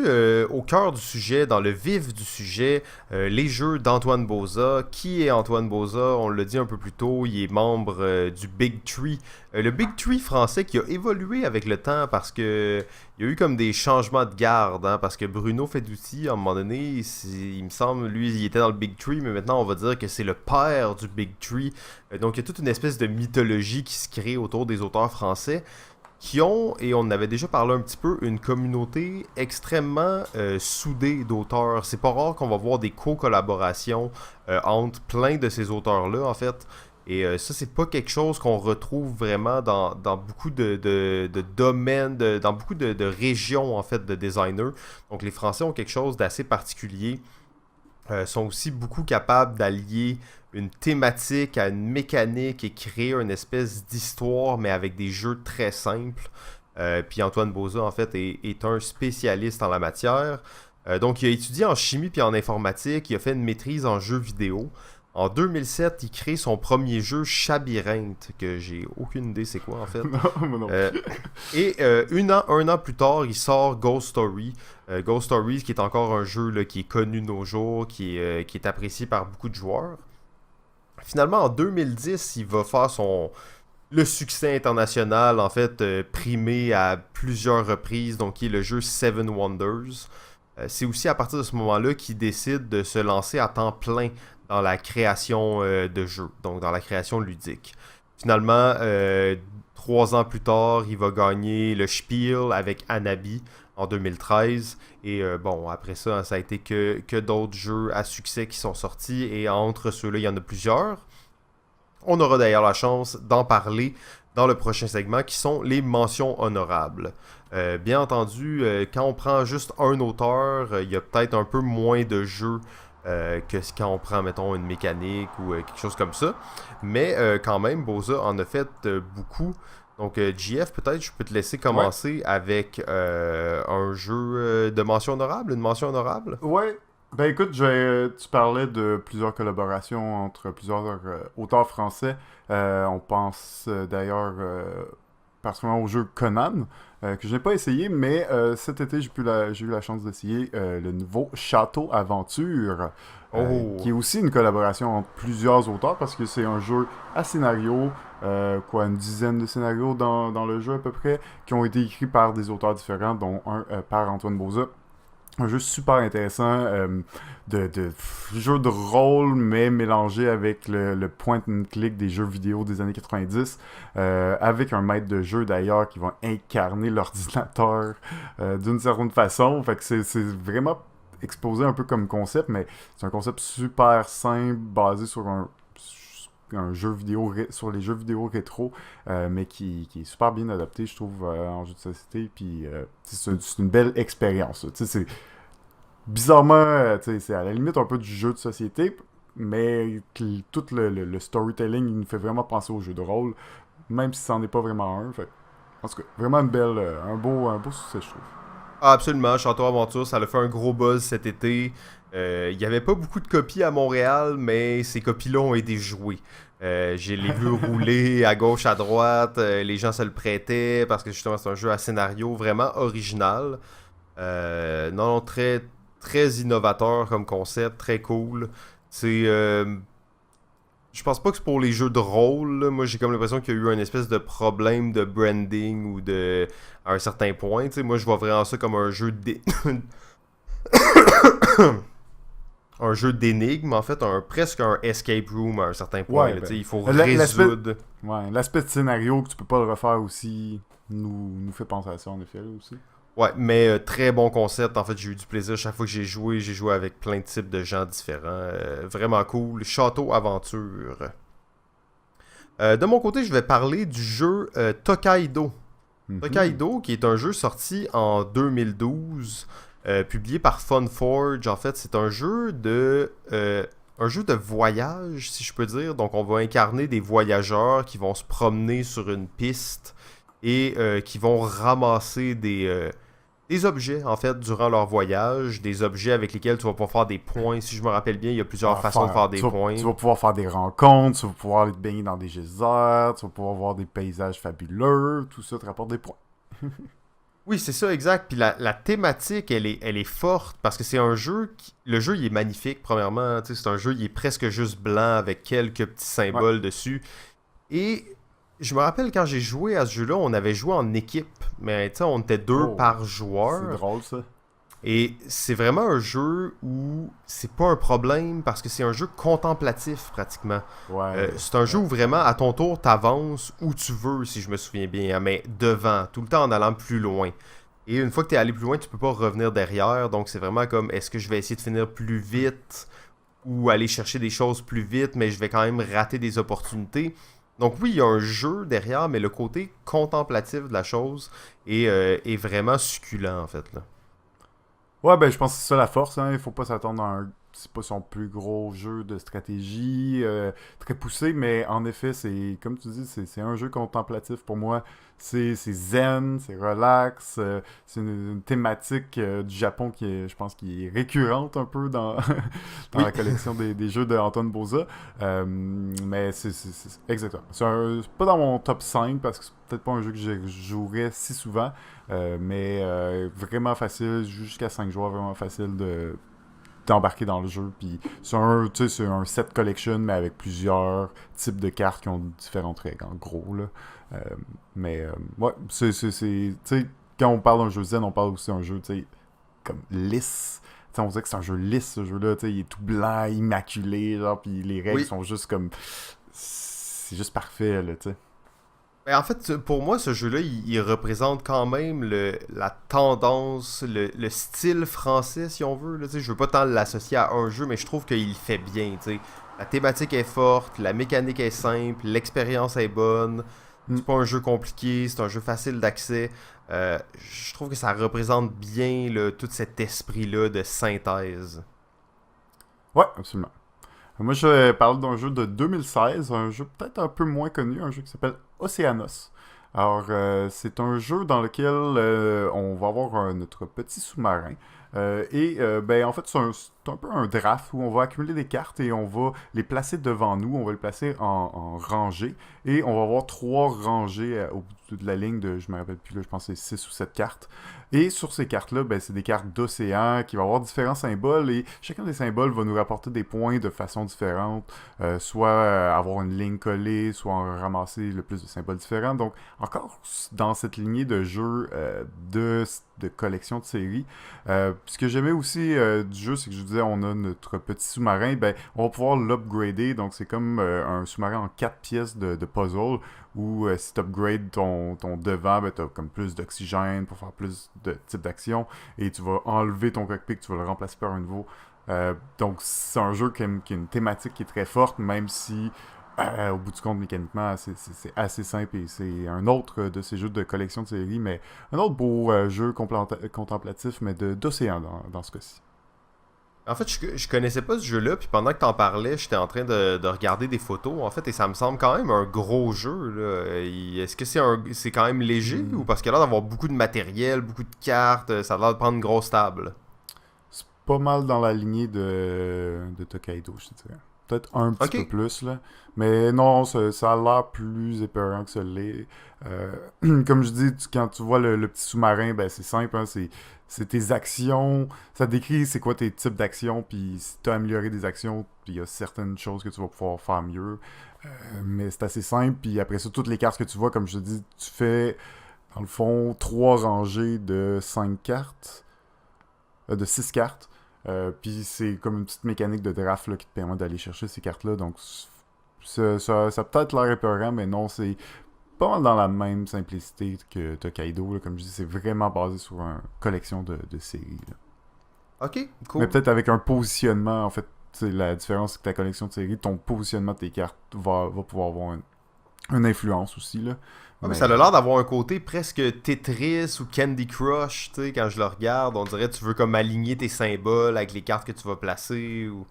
au cœur du sujet, dans le vif du sujet, les jeux d'Antoine Boza. Qui est Antoine Boza? On l'a dit un peu plus tôt, il est membre du Big Tree. Le Big Tree français qui a évolué avec le temps parce que il y a eu comme des changements de garde, hein, parce que Bruno Fedouti, à un moment donné, il me semble, lui, il était dans le Big Tree, mais maintenant on va dire que c'est le père du Big Tree. Donc il y a toute une espèce de mythologie qui se crée autour des auteurs français, qui ont, et on en avait déjà parlé un petit peu, une communauté extrêmement soudée d'auteurs. C'est pas rare qu'on va voir des co-collaborations entre plein de ces auteurs-là, en fait. Et ça, c'est pas quelque chose qu'on retrouve vraiment dans beaucoup de domaines, dans beaucoup de régions, en fait, de designers. Donc les Français ont quelque chose d'assez particulier. Sont aussi beaucoup capables d'allier une thématique à une mécanique et créer une espèce d'histoire, mais avec des jeux très simples. Puis Antoine Boza, en fait, est un spécialiste en la matière. Donc, il a étudié en chimie puis en informatique. Il a fait une maîtrise en jeux vidéo. En 2007, il crée son premier jeu, Chabyrinthe, que j'ai aucune idée c'est quoi, en fait. Non. Et un an plus tard, il sort Ghost Story. Ghost Story, qui est encore un jeu là, qui est connu de nos jours, qui est apprécié par beaucoup de joueurs. Finalement, en 2010, il va faire le succès international, en fait, primé à plusieurs reprises, donc qui est le jeu Seven Wonders. C'est aussi à partir de ce moment-là qu'il décide de se lancer à temps plein dans la création de jeux, donc dans la création ludique. Finalement, 3 ans plus tard, il va gagner le Spiel avec Anabi en 2013. Et bon, après ça, ça a été que d'autres jeux à succès qui sont sortis. Et entre ceux-là, il y en a plusieurs. On aura d'ailleurs la chance d'en parler dans le prochain segment, qui sont les mentions honorables. Bien entendu, quand on prend juste un auteur, il y a peut-être un peu moins de jeux que quand on prend, mettons, une mécanique ou quelque chose comme ça. Mais quand même, Boza en a fait beaucoup. Donc, JF, peut-être je peux te laisser commencer avec un jeu de mention honorable, une mention honorable. Ouais. Ben écoute, tu parlais de plusieurs collaborations entre plusieurs auteurs français. On pense d'ailleurs particulièrement au jeu Conan, que je n'ai pas essayé, mais cet été j'ai eu la chance d'essayer le nouveau Château Aventure, qui est aussi une collaboration entre plusieurs auteurs, parce que c'est un jeu à scénario, une dizaine de scénarios dans le jeu à peu près, qui ont été écrits par des auteurs différents, dont un par Antoine Boza. Un jeu super intéressant de jeu de rôle, mais mélangé avec le point and click des jeux vidéo des années 90, avec un maître de jeu d'ailleurs qui va incarner l'ordinateur d'une certaine façon. Fait que c'est vraiment exposé un peu comme concept, mais c'est un concept super simple, basé sur un jeu vidéo sur les jeux vidéo rétro, mais qui est super bien adapté, je trouve, en jeu de société. Puis c'est une belle expérience. C'est bizarrement, c'est à la limite un peu du jeu de société, mais tout le storytelling, il nous fait vraiment penser au jeu de rôle, même si c'en est pas vraiment un. Fait, en tout cas, vraiment un beau succès, je trouve. Ah, absolument, Château Aventure, ça a fait un gros buzz cet été. Il n'y avait pas beaucoup de copies à Montréal, mais ces copies-là ont été jouées. J'ai les vu rouler à gauche, à droite. Les gens se le prêtaient parce que justement c'est un jeu à scénario vraiment original. Non, très, très innovateur comme concept, très cool. C'est... je pense pas que c'est pour les jeux de rôle. Là. Moi, j'ai comme l'impression qu'il y a eu un espèce de problème de branding ou de... à un certain point. T'sais, moi, je vois vraiment ça comme un jeu un jeu d'énigmes, en fait, presque un escape room à un certain point. Ouais, Là, il faut résoudre. L'aspect de scénario que tu peux pas le refaire aussi nous fait penser à ça, en effet, là, aussi. Ouais, mais très bon concept. En fait, j'ai eu du plaisir. Chaque fois que j'ai joué avec plein de types de gens différents. Vraiment cool. Château Aventure. De mon côté, je vais parler du jeu Tokaido. Tokaido, qui est un jeu sorti en 2012, publié par Funforge. En fait, c'est un jeu de voyage, si je peux dire. Donc, on va incarner des voyageurs qui vont se promener sur une piste et qui vont ramasser des objets, en fait, durant leur voyage, des objets avec lesquels tu vas pouvoir faire des points. Si je me rappelle bien, il y a plusieurs façons de faire des points. Tu vas pouvoir faire des rencontres, tu vas pouvoir aller te baigner dans des geysers, tu vas pouvoir voir des paysages fabuleux, tout ça te rapporte des points. Oui, c'est ça, exact. Puis la thématique, elle est forte, parce que c'est un jeu le jeu, il est magnifique, premièrement. C'est un jeu, il est presque juste blanc, avec quelques petits symboles dessus. Et... je me rappelle quand j'ai joué à ce jeu-là, on avait joué en équipe, mais tu sais, on était deux par joueur. C'est drôle ça. Et c'est vraiment un jeu où c'est pas un problème parce que c'est un jeu contemplatif pratiquement. C'est un jeu où vraiment à ton tour t'avances où tu veux, si je me souviens bien, hein, mais devant, tout le temps en allant plus loin. Et une fois que t'es allé plus loin, tu peux pas revenir derrière, donc c'est vraiment comme est-ce que je vais essayer de finir plus vite ou aller chercher des choses plus vite, mais je vais quand même rater des opportunités. Donc oui, il y a un jeu derrière, mais le côté contemplatif de la chose est vraiment succulent, en fait. Là. Ouais, ben je pense que c'est ça la force. Hein. Il faut pas s'attendre à c'est pas son plus gros jeu de stratégie, très poussé, mais en effet, c'est comme tu dis, c'est un jeu contemplatif pour moi. C'est zen, c'est relax, c'est une thématique du Japon qui est, je pense, qui est récurrente un peu dans, dans la collection des jeux d'Antoine Boza. Mais c'est exactement. C'est pas dans mon top 5 parce que c'est peut-être pas un jeu que je jouerais si souvent, mais vraiment facile, jusqu'à 5 joueurs, vraiment facile d'embarquer dans le jeu. Puis c'est un set collection, mais avec plusieurs types de cartes qui ont différentes règles, en gros, là. Ouais, tu sais, quand on parle d'un jeu zen, on parle aussi d'un jeu, tu sais, comme lisse. T'sais, on dirait que c'est un jeu lisse, ce jeu-là, tu sais, il est tout blanc, immaculé, genre, puis les règles sont juste comme... c'est juste parfait, là, tu sais. En fait, pour moi, ce jeu-là, il représente quand même la tendance, le style français, si on veut. Là, je veux pas tant l'associer à un jeu, mais je trouve qu'il fait bien. T'sais. La thématique est forte, la mécanique est simple, l'expérience est bonne. Mm. C'est pas un jeu compliqué, c'est un jeu facile d'accès. Je trouve que ça représente bien là, tout cet esprit-là de synthèse. Ouais, absolument. Moi, je vais parler d'un jeu de 2016, un jeu peut-être un peu moins connu, un jeu qui s'appelle Oceanos. Alors, c'est un jeu dans lequel on va avoir notre petit sous-marin. Ben, en fait, c'est un peu un draft où on va accumuler des cartes et on va les placer devant nous. On va les placer en rangées. Et on va avoir 3 rangées au bout de la ligne de, je me rappelle plus, là, je pense que c'est 6 ou 7 cartes. Et sur ces cartes-là, ben, c'est des cartes d'océan qui vont avoir différents symboles. Et chacun des symboles va nous rapporter des points de façon différente. Soit avoir une ligne collée, soit en ramasser le plus de symboles différents. Donc, encore dans cette lignée de jeux de collection de séries. Ce que j'aimais aussi du jeu, c'est que je disais, on a notre petit sous-marin, ben, on va pouvoir l'upgrader. Donc, c'est comme un sous-marin en 4 pièces de puzzle où si tu upgrades ton devant, ben, tu as comme plus d'oxygène pour faire plus de types d'actions et tu vas enlever ton cockpit, tu vas le remplacer par un nouveau. Donc, c'est un jeu qui a une thématique qui est très forte, même si au bout du compte, mécaniquement, c'est assez simple et c'est un autre de ces jeux de collection de séries, mais un autre beau jeu contemplatif, mais d'océan dans ce cas-ci. En fait, je connaissais pas ce jeu-là, puis pendant que t'en parlais, j'étais en train de regarder des photos, en fait, et ça me semble quand même un gros jeu, là. Est-ce que c'est quand même léger, ou parce qu'il a l'air d'avoir beaucoup de matériel, beaucoup de cartes, ça a l'air de prendre une grosse table? C'est pas mal dans la lignée de Tokaido, je te dirais. Peut-être un petit peu Ok. plus, là. Mais non, ça a l'air plus épeurant que ça l'est. Comme je dis, quand tu vois le petit sous-marin, ben c'est simple, hein, c'est tes actions. Ça décrit c'est quoi tes types d'actions, puis si tu as amélioré des actions, puis il y a certaines choses que tu vas pouvoir faire mieux. Mais c'est assez simple, puis après ça, toutes les cartes que tu vois, comme je te dis, tu fais, dans le fond, 3 rangées de 5 cartes, de 6 cartes. Puis c'est comme une petite mécanique de draft là, qui te permet d'aller chercher ces cartes-là. Donc ça a peut-être l'air épeurant, mais non, c'est pas mal dans la même simplicité que Tokaido. Là. Comme je dis, c'est vraiment basé sur une collection de séries. Là. Ok, Mais cool. peut-être avec un positionnement, en fait, la différence c'est que ta collection de séries, ton positionnement de tes cartes va pouvoir avoir une influence aussi. Là. Ouais, mais Mais ça a l'air d'avoir un côté presque Tetris ou Candy Crush, tu sais, quand je le regarde, on dirait que tu veux comme aligner tes symboles avec les cartes que tu vas placer, ou...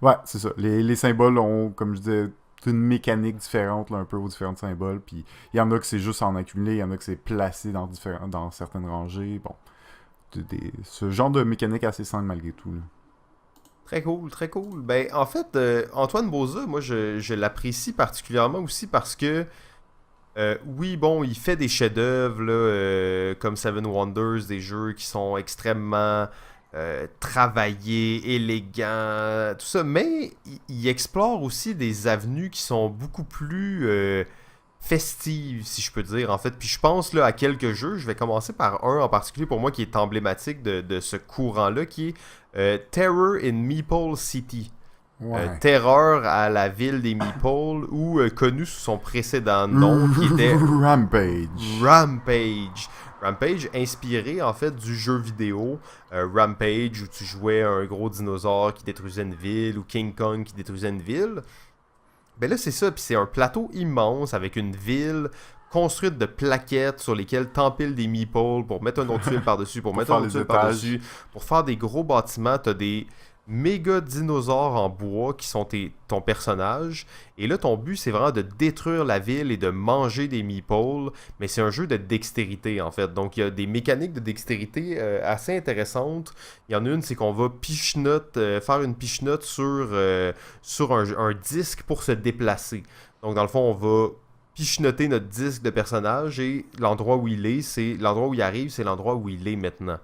ouais, c'est ça. Les symboles ont, comme je disais, une mécanique différente là, un peu aux différents symboles. Puis il y en a que c'est juste en accumuler, il y en a que c'est placé dans certaines rangées. Bon, ce genre de mécanique assez simple malgré tout. Là. Très cool, très cool. Ben, en fait, Antoine Boza, moi, je l'apprécie particulièrement aussi parce que oui, bon, il fait des chefs-d'œuvre là, comme Seven Wonders, des jeux qui sont extrêmement travaillés, élégants, tout ça, mais il explore aussi des avenues qui sont beaucoup plus festives, si je peux dire, en fait. Puis je pense là, à quelques jeux, je vais commencer par un en particulier pour moi qui est emblématique de ce courant-là, qui est Terror in Meeple City. Ouais. Terreur à la ville des Meeples, ou connu sous son précédent nom, qui était Rampage. Rampage. Rampage, inspiré en fait du jeu vidéo Rampage, où tu jouais un gros dinosaure qui détruisait une ville, ou King Kong qui détruisait une ville. Ben là, c'est ça, puis c'est un plateau immense avec une ville construite de plaquettes sur lesquelles t'empiles des meeples pour mettre un autre tuile par-dessus, pour Pour mettre un faire autre les tuile étages. par-dessus, pour faire des gros bâtiments. T'as des méga dinosaures en bois qui sont ton personnage. Et là, ton but, c'est vraiment de détruire la ville et de manger des meeples. Mais c'est un jeu de dextérité, en fait. Donc, il y a des mécaniques de dextérité assez intéressantes. Il y en a une, c'est qu'on va faire une pichenote sur un disque pour se déplacer. Donc, dans le fond, on va pichenoter notre disque de personnage et l'endroit où il arrive, c'est l'endroit où il est maintenant.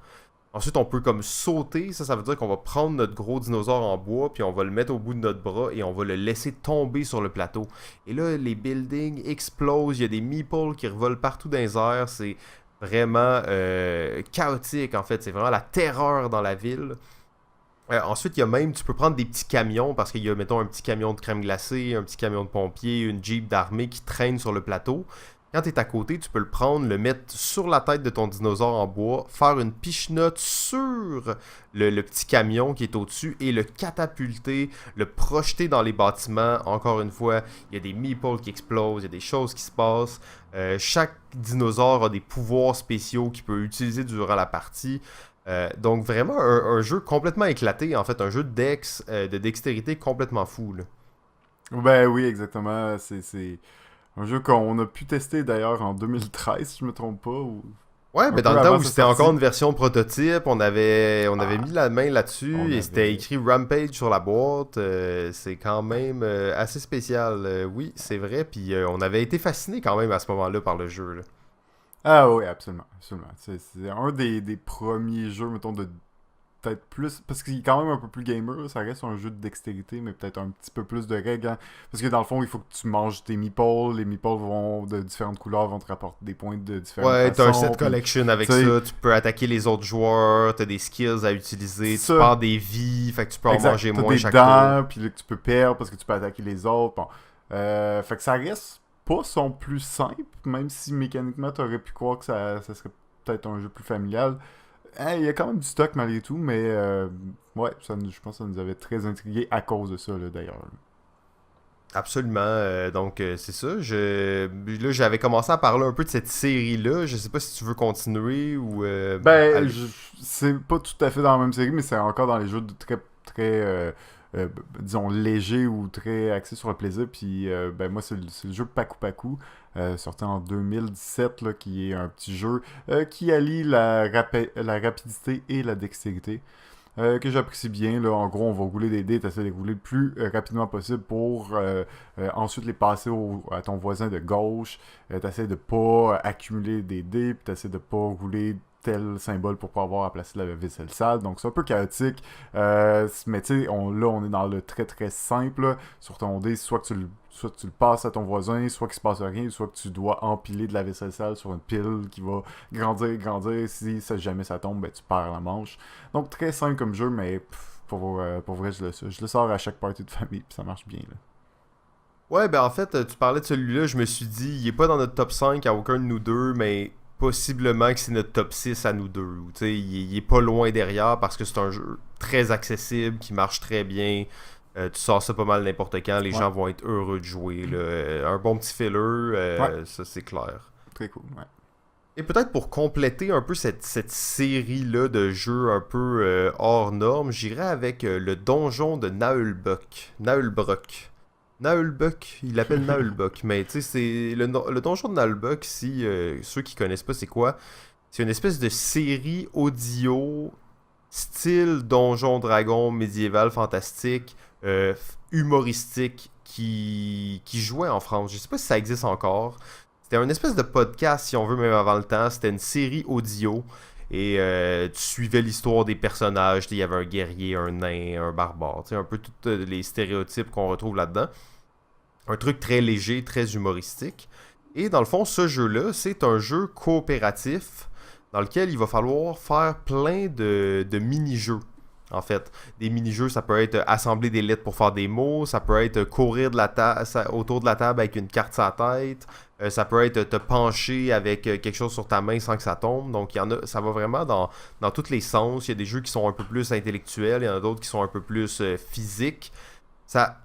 Ensuite, on peut comme sauter, ça veut dire qu'on va prendre notre gros dinosaure en bois, puis on va le mettre au bout de notre bras et on va le laisser tomber sur le plateau. Et là, les buildings explosent, il y a des meeples qui revolent partout dans les airs, c'est vraiment chaotique en fait, c'est vraiment la terreur dans la ville. Ensuite, il y a même, tu peux prendre des petits camions, parce qu'il y a, mettons, un petit camion de crème glacée, un petit camion de pompier, une Jeep d'armée qui traîne sur le plateau. Quand tu es à côté, tu peux le prendre, le mettre sur la tête de ton dinosaure en bois, faire une pichenote sur le petit camion qui est au-dessus et le catapulter, le projeter dans les bâtiments. Encore une fois, il y a des meeples qui explosent, il y a des choses qui se passent. Chaque dinosaure a des pouvoirs spéciaux qu'il peut utiliser durant la partie. Donc vraiment un jeu complètement éclaté, en fait, un jeu de dextérité complètement fou, là. Ben oui, exactement. C'est un jeu qu'on a pu tester d'ailleurs en 2013, si je me trompe pas. Ou... Ouais, un mais dans peu le temps avant où sa c'était sortie. encore une version prototype, on avait mis la main On là-dessus et c'était avait... écrit Rampage sur la boîte. C'est quand même assez spécial. Oui, c'est vrai. Puis on avait été fascinés quand même à ce moment-là par le jeu, là. Ah oui, absolument, absolument. C'est un des premiers jeux, mettons, de peut-être plus... Parce qu'il est quand même un peu plus gamer, ça reste un jeu de dextérité, mais peut-être un petit peu plus de règles, hein. Parce que dans le fond, il faut que tu manges tes meeples, les meeples vont de différentes couleurs, vont te rapporter des points de différentes Ouais, t'as un façons. set collection avec tu sais, ça, tu peux attaquer les autres joueurs, t'as des skills à utiliser, tu ça, perds des vies, fait que tu peux en exact, manger t'as moins des chaque tour. dents, puis là, que tu peux perdre parce que tu peux attaquer les autres. Bon. Fait que ça reste pas son plus simple, même si mécaniquement, t'aurais pu croire que ça serait peut-être un jeu plus familial. Hein, il y a quand même du stock malgré tout, mais ouais, je pense que ça nous avait très intrigués à cause de ça, là, d'ailleurs. Absolument, donc c'est ça. Là, j'avais commencé à parler un peu de cette série-là. Je sais pas si tu veux continuer ou Ben, aller. c'est pas tout à fait dans la même série, mais c'est encore dans les jeux de très, très disons, légers ou très axés sur le plaisir. Puis, ben, moi, c'est le jeu Paku Paku, sorti en 2017, là, qui est un petit jeu qui allie la rapidité et la dextérité. Que j'apprécie bien. Là. En gros, on va rouler des dés, t'essaies de les rouler le plus rapidement possible pour ensuite les passer à ton voisin de gauche. T'essaies de pas accumuler des dés, puis t'essaies de pas rouler tel symbole pour pas avoir à placer la vaisselle sale. Donc c'est un peu chaotique. Mais tu sais, là, on est dans le très très simple. Là. Sur ton dé, soit tu le passes à ton voisin, soit qu'il se passe rien, soit que tu dois empiler de la vaisselle sale sur une pile qui va grandir, grandir. Si jamais ça tombe, ben, tu perds la manche. Donc très simple comme jeu, mais pour vrai, je le sors à chaque partie de famille, puis ça marche bien. Là. Ouais, ben en fait, tu parlais de celui-là, je me suis dit, il est pas dans notre top 5 à aucun de nous deux, mais possiblement que c'est notre top 6 à nous deux. Tu sais, il est pas loin derrière parce que c'est un jeu très accessible, qui marche très bien. Tu sors ça pas mal n'importe quand, les Ouais, gens vont être heureux de jouer, là. Un bon petit filler, ouais, ça c'est clair. très cool. Ouais. Et peut-être pour compléter un peu cette série-là de jeux un peu hors normes, j'irais avec le donjon de Naulbuck. Naulbuck, il l'appelle Naulbuck, mais tu sais, c'est le donjon de Naulbuck, si ceux qui connaissent pas c'est quoi, c'est une espèce de série audio style donjon dragon médiéval fantastique, humoristique qui jouait en France. Je sais pas si ça existe encore. C'était un espèce de podcast, si on veut, même avant le temps. C'était une série audio. Et tu suivais l'histoire des personnages. Il y avait un guerrier, un nain, un barbare. Un peu tous les stéréotypes qu'on retrouve là-dedans. Un truc très léger, très humoristique. Et dans le fond, ce jeu-là, c'est un jeu coopératif dans lequel il va falloir faire plein de mini-jeux. En fait, des mini-jeux, ça peut être assembler des lettres pour faire des mots, ça peut être courir autour de la table avec une carte sur la tête, ça peut être te pencher avec quelque chose sur ta main sans que ça tombe. Donc, ça va vraiment dans tous les sens. Il y a des jeux qui sont un peu plus intellectuels, il y en a d'autres qui sont un peu plus physiques. Ça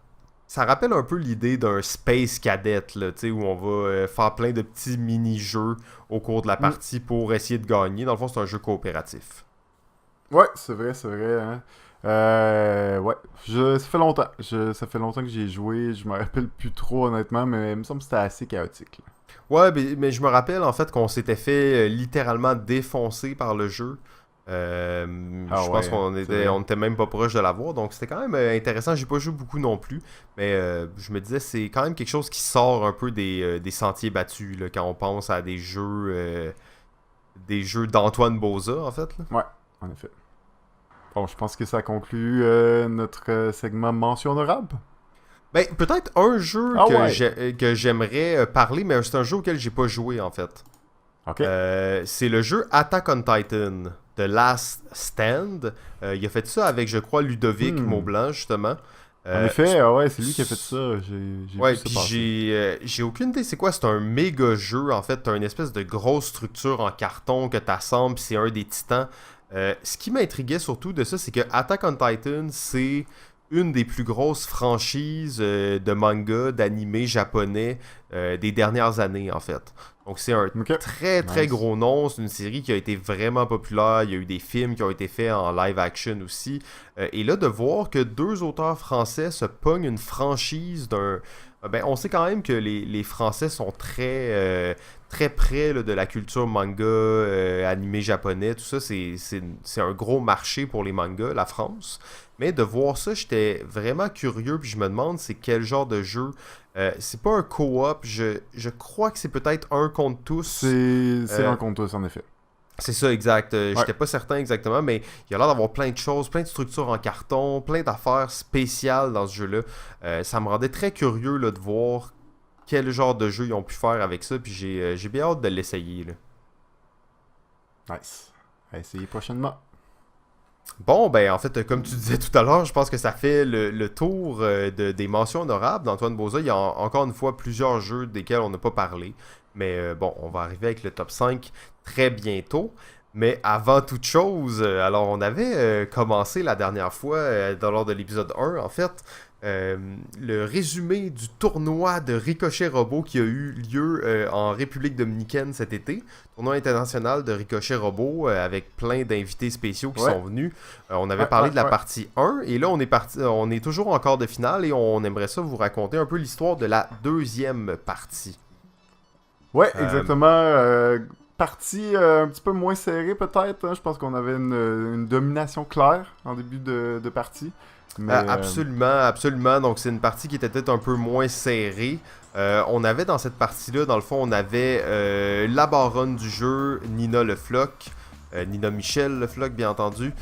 rappelle un peu l'idée d'un Space Cadet, là, où on va faire plein de petits mini-jeux au cours de la Mm. partie pour essayer de gagner. Dans le fond, c'est un jeu coopératif. Ouais, c'est vrai, hein. Ouais, ça fait longtemps. Ça fait longtemps que j'y ai joué. Je me rappelle plus trop, honnêtement, mais il me semble que c'était assez chaotique. Là. Ouais, mais je me rappelle en fait qu'on s'était fait littéralement défoncer par le jeu. Ah Je pense ouais, hein, qu'on c'est vrai. on était même pas proche de l'avoir, donc c'était quand même intéressant. J'ai pas joué beaucoup non plus, mais je me disais c'est quand même quelque chose qui sort un peu des sentiers battus là, quand on pense à des jeux d'Antoine Boza en fait. Là. Ouais, en effet. Bon, je pense que ça conclut notre segment mention honorable. Ben, peut-être un jeu Ah ouais! que j'aimerais parler, mais c'est un jeu auquel j'ai pas joué en fait. Ok. C'est le jeu Attack on Titan, The Last Stand. Il a fait ça avec, je crois, Ludovic Hmm. Maublanc, justement. En effet, ouais, c'est lui qui a fait ça. J'ai Ouais, vu ça puis passer. j'ai aucune idée c'est quoi. C'est un méga jeu, en fait. T'as une espèce de grosse structure en carton que t'assembles, puis c'est un des titans. Ce qui m'intriguait surtout de ça, c'est que Attack on Titan, c'est une des plus grosses franchises de manga, d'anime japonais des dernières années, en fait. Donc c'est un Ok. très très Nice. gros nom. C'est une série qui a été vraiment populaire. Il y a eu des films qui ont été faits en live action aussi. Et là, de voir que deux auteurs français se pognent une franchise d'un... Ben, on sait quand même que les Français sont très près là, de la culture manga, animé japonais, tout ça. C'est un gros marché pour les mangas, la France. Mais de voir ça, j'étais vraiment curieux. Puis je me demande c'est quel genre de jeu. C'est pas un co-op. Je crois que c'est peut-être un contre tous. C'est un contre tous, en effet. C'est ça, exact. Ouais. J'étais pas certain exactement, mais il y a l'air d'avoir plein de choses, plein de structures en carton, plein d'affaires spéciales dans ce jeu-là. Ça me rendait très curieux là, de voir quel genre de jeu ils ont pu faire avec ça, puis j'ai bien hâte de l'essayer. Là. Nice. À essayer prochainement. Bon, ben en fait, comme tu disais tout à l'heure, je pense que ça fait le tour des mentions honorables d'Antoine Boza. Il y a encore une fois plusieurs jeux desquels on n'a pas parlé. Mais bon, on va arriver avec le top 5 très bientôt. Mais avant toute chose, alors on avait commencé la dernière fois, lors de l'épisode 1 en fait, le résumé du tournoi de Ricochet Robot qui a eu lieu en République dominicaine cet été. Tournoi international de Ricochet Robot avec plein d'invités spéciaux qui sont venus. On avait parlé de la partie 1 et là on est toujours en quart de finale et on aimerait ça vous raconter un peu l'histoire de la deuxième partie. Ouais, exactement. Partie un petit peu moins serrée peut-être. Hein. Je pense qu'on avait une domination claire en début de partie. Mais, absolument. Donc c'est une partie qui était peut-être un peu moins serrée. On avait dans cette partie-là, dans le fond, on avait la baronne du jeu, Nina Le Floch. Nina Michel Le Floch, bien entendu,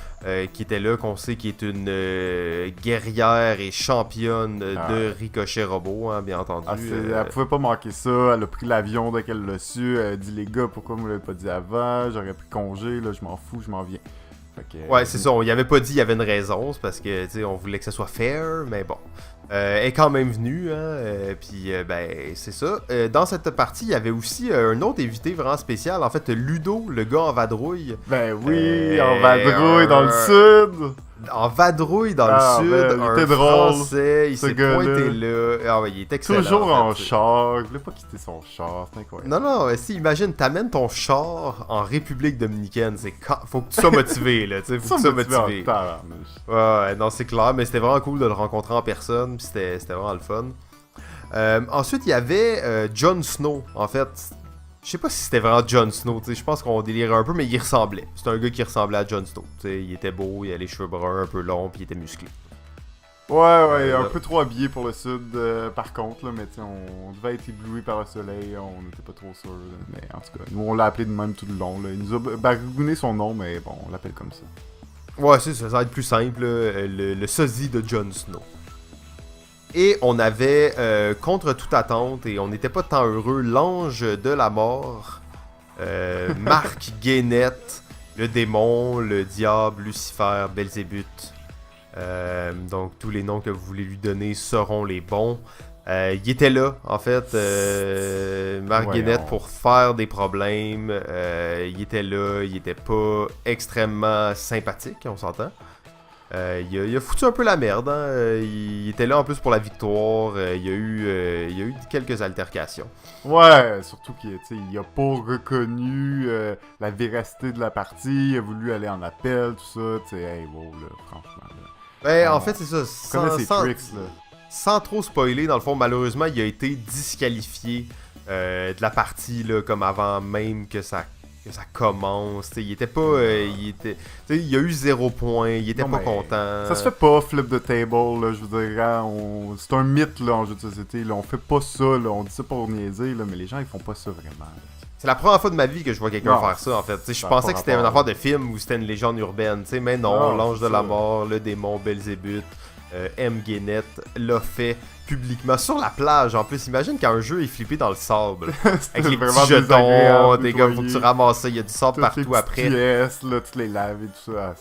qui était là, qu'on sait qui est une guerrière et championne de Ricochet Robot, hein, bien entendu. Elle pouvait pas manquer ça, elle a pris l'avion dès qu'elle l'a su, elle a dit les gars, pourquoi vous me l'avez pas dit avant, j'aurais pris congé, là je m'en fous, je m'en viens. Ouais, c'est ça, on y avait pas dit il y avait une raison, c'est parce que, tu sais, on voulait que ça soit fair, mais bon. Elle est quand même venue, hein, puis ben, c'est ça. Dans cette partie, il y avait aussi un autre invité vraiment spécial, en fait, Ludo, le gars en vadrouille. Ben oui, en vadrouille dans le sud. En vadrouille dans le sud, ben, un était Français, drôle, il s'est pointé là. Ah ouais, il est excellent. Toujours en char, il voulait pas quitter son char, c'est incroyable. Non, si, imagine, t'amènes ton char en République dominicaine, faut que tu sois motivé, là, tu sais, faut que tu sois motivé. Ouais, non, c'est clair, mais c'était vraiment cool de le rencontrer en personne, puis c'était vraiment le fun. Ensuite, il y avait Jon Snow, en fait. Je sais pas si c'était vraiment Jon Snow, je pense qu'on délirait un peu, mais il ressemblait. C'est un gars qui ressemblait à Jon Snow. Il était beau, il avait les cheveux bruns un peu longs, puis il était musclé. Ouais, un peu trop habillé pour le sud, par contre, là, mais on devait être ébloui par le soleil, on n'était pas trop sûr, là, mais en tout cas, nous on l'a appelé de même tout le long, là. Il nous a baragouiné son nom, mais bon, on l'appelle comme ça. Ouais, ça va être plus simple, le sosie de Jon Snow. Et on avait, contre toute attente, et on n'était pas tant heureux, l'ange de la mort, Marc Guénette, le démon, le diable, Lucifer, Belzébuth. Donc tous les noms que vous voulez lui donner seront les bons. Il était là, en fait, Marc Guénette, pour faire des problèmes. Il était là, il était pas extrêmement sympathique, on s'entend. Il a foutu un peu la merde, hein. Il était là en plus pour la victoire. Il y a eu quelques altercations. Ouais, surtout qu'il a pas reconnu la véracité de la partie. Il a voulu aller en appel, tout ça. Hey, wow, là, franchement. Là. Ben, en fait, c'est ça. Sans trop spoiler, dans le fond, malheureusement, il a été disqualifié de la partie, là, comme avant même que ça commence. Il était pas. Il a eu 0 point, il était pas content. Ça se fait pas, flip the table, là, je veux dire. C'est un mythe là, en jeu de société. Là, on fait pas ça, là, on dit ça pour niaiser, là, mais les gens ils font pas ça vraiment. Là. C'est la première fois de ma vie que je vois quelqu'un faire ça, en fait. Je pensais que c'était une affaire de film ou c'était une légende urbaine, mais non, l'ange de la mort, le démon Belzébuth, M. Guénette l'a fait publiquement sur la plage. En plus, imagine quand un jeu est flippé dans le sable avec les petits jetons, des gars, faut que tu ramasses ça, il y a du sable partout après. Pièces, là, toutes les laves et tout ça.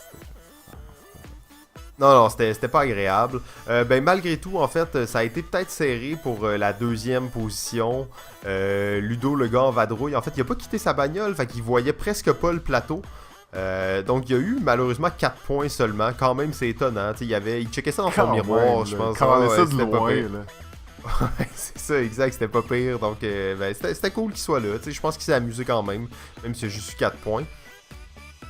Non, non, c'était pas agréable. Ben, malgré tout, en fait, ça a été peut-être serré pour la deuxième position. Ludo, le gars en vadrouille, en fait, il a pas quitté sa bagnole, fait qu'il voyait presque pas le plateau. Donc, il y a eu malheureusement 4 points seulement. Quand même, c'est étonnant. Il checkait ça dans son miroir, je pense. Quand Ouais, ça de c'était pas loin, pire. là. Ouais, c'est ça, exact, c'était pas pire. Donc, ben, c'était cool qu'il soit là. Je pense qu'il s'est amusé quand même, même s'il y a juste eu 4 points.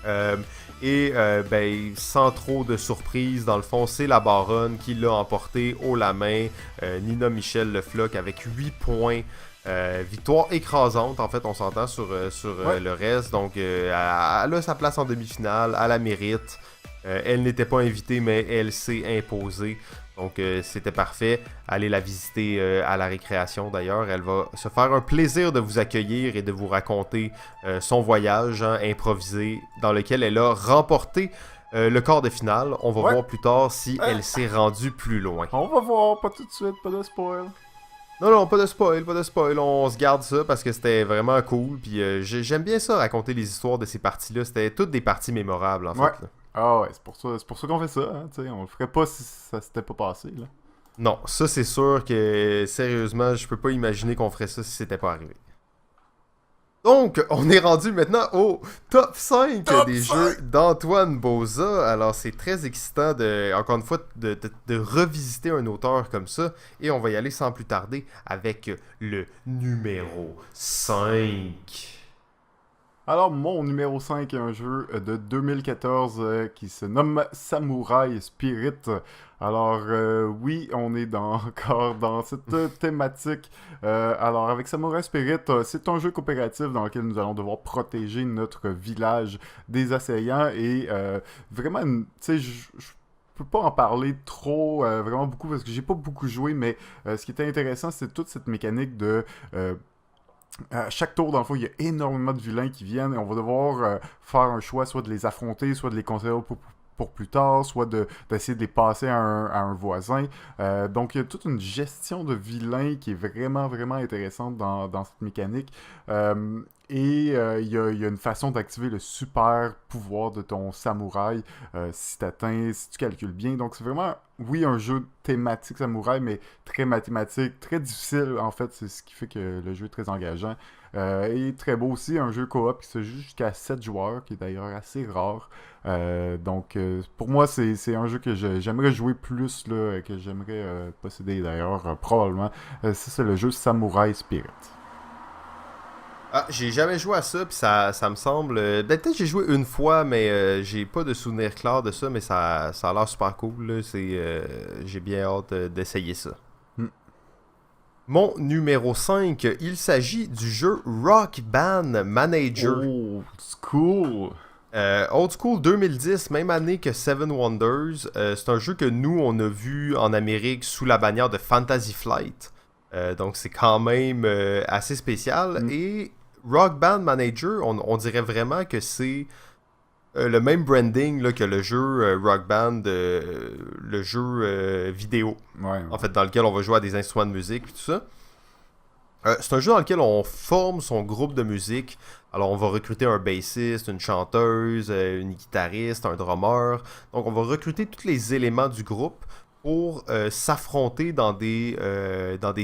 Ben, sans trop de surprise, dans le fond, c'est la Baronne qui l'a emporté haut la main. Nina Michel Le Floch avec 8 points. Victoire écrasante, en fait, on s'entend sur Ouais. le reste. Donc, elle a sa place en demi-finale, elle la mérite. Elle n'était pas invitée, mais elle s'est imposée. Donc, c'était parfait. Allez la visiter à la récréation, d'ailleurs. Elle va se faire un plaisir de vous accueillir et de vous raconter son voyage improvisé dans lequel elle a remporté le quart de finale. On va Ouais. voir plus tard si elle s'est rendue plus loin. On va voir, pas tout de suite, pas de spoil. Non, non, pas de spoil, pas de spoil. On se garde ça parce que c'était vraiment cool. Puis j'aime bien ça, raconter les histoires de ces parties-là. C'était toutes des parties mémorables, en Ouais. fait. Là. Ah ouais, c'est pour ça qu'on fait ça, hein, tu sais, on le ferait pas si ça s'était pas passé, là. Non, ça c'est sûr que, sérieusement, je peux pas imaginer qu'on ferait ça si c'était pas arrivé. Donc, on est rendu maintenant au top 5 Top des 5! jeux d'Antoine Boza. Alors, c'est très excitant, encore une fois, de revisiter un auteur comme ça. Et on va y aller sans plus tarder avec le numéro 5. Alors, mon numéro 5 est un jeu de 2014 qui se nomme Samurai Spirit. Alors, oui, on est encore dans cette thématique. Alors, avec Samurai Spirit, c'est un jeu coopératif dans lequel nous allons devoir protéger notre village des assaillants. Et vraiment, tu sais, je peux pas en parler trop, vraiment beaucoup, parce que j'ai pas beaucoup joué, mais ce qui était intéressant, c'est toute cette mécanique de... à chaque tour, dans le fond, il y a énormément de vilains qui viennent et on va devoir faire un choix, soit de les affronter, soit de les conserver pour plus tard, soit d'essayer de les passer à un voisin. Donc, il y a toute une gestion de vilains qui est vraiment, vraiment intéressante dans cette mécanique. Il y a une façon d'activer le super pouvoir de ton samouraï si tu calcules bien. Donc, c'est vraiment, oui, un jeu thématique samouraï, mais très mathématique, très difficile, en fait. C'est ce qui fait que le jeu est très engageant. Et très beau aussi, un jeu coop qui se joue jusqu'à 7 joueurs, qui est d'ailleurs assez rare. Donc, pour moi, c'est un jeu que j'aimerais jouer plus, là, que j'aimerais posséder d'ailleurs, probablement. Ça, c'est le jeu Samurai Spirit. Ah, j'ai jamais joué à ça, puis ça me semble... peut-être que j'ai joué une fois, mais j'ai pas de souvenir clair de ça, mais ça a l'air super cool, là. J'ai bien hâte d'essayer ça. Hmm. Mon numéro 5, il s'agit du jeu Rock Band Manager. Oh, c'est cool! Old School 2010, même année que Seven Wonders. C'est un jeu que nous, on a vu en Amérique sous la bannière de Fantasy Flight. Donc c'est quand même assez spécial. Et Rock Band Manager, on dirait vraiment que c'est le même branding là, que le jeu Rock Band, le jeu vidéo. Ouais. En fait, dans lequel on va jouer à des instruments de musique et tout ça. C'est un jeu dans lequel on forme son groupe de musique. Alors, on va recruter un bassiste, une chanteuse, une guitariste, un drummer. Donc, on va recruter tous les éléments du groupe pour s'affronter dans des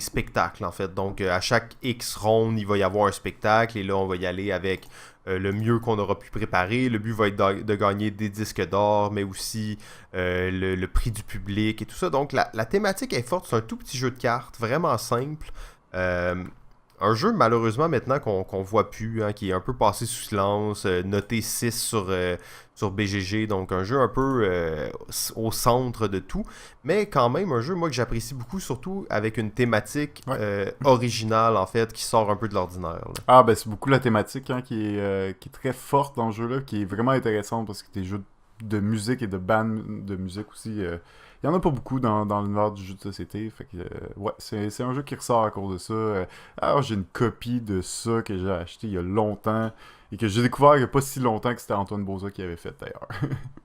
spectacles, en fait. Donc, à chaque X ronde, il va y avoir un spectacle. Et là, on va y aller avec le mieux qu'on aura pu préparer. Le but va être de gagner des disques d'or, mais aussi le prix du public et tout ça. Donc, la thématique est forte. C'est un tout petit jeu de cartes, vraiment simple. Un jeu malheureusement maintenant qu'on voit plus, hein, qui est un peu passé sous silence, noté 6 sur BGG, donc un jeu un peu au centre de tout, mais quand même un jeu moi que j'apprécie beaucoup, surtout avec une thématique originale en fait, qui sort un peu de l'ordinaire. Là. Ah ben c'est beaucoup la thématique hein, qui est très forte dans le jeu-là, qui est vraiment intéressante parce que tes jeux de musique et de band de musique aussi... il y en a pas beaucoup dans l'univers du jeu de société. Fait que, ouais, c'est un jeu qui ressort à cause de ça. Alors, j'ai une copie de ça que j'ai acheté il y a longtemps et que j'ai découvert il y a pas si longtemps que c'était Antoine Boza qui avait fait d'ailleurs.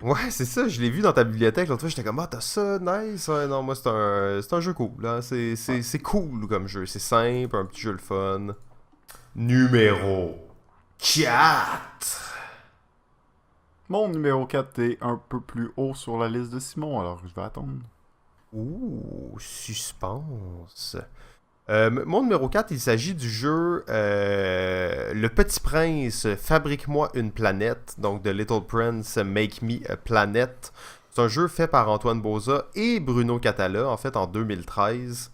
Ouais, c'est ça, je l'ai vu dans ta bibliothèque l'autre fois, j'étais comme, ah, t'as ça, nice. Ouais, non, moi, c'est un jeu cool. Hein. C'est cool comme jeu, c'est simple, un petit jeu le fun. Numéro 4. Mon numéro 4 est un peu plus haut sur la liste de Simon, alors je vais attendre. Ouh, suspense. Mon numéro 4, il s'agit du jeu Le Petit Prince, Fabrique-moi une planète. Donc, The Little Prince, Make Me a Planet. C'est un jeu fait par Antoine Boza et Bruno Catala, en fait, en 2013.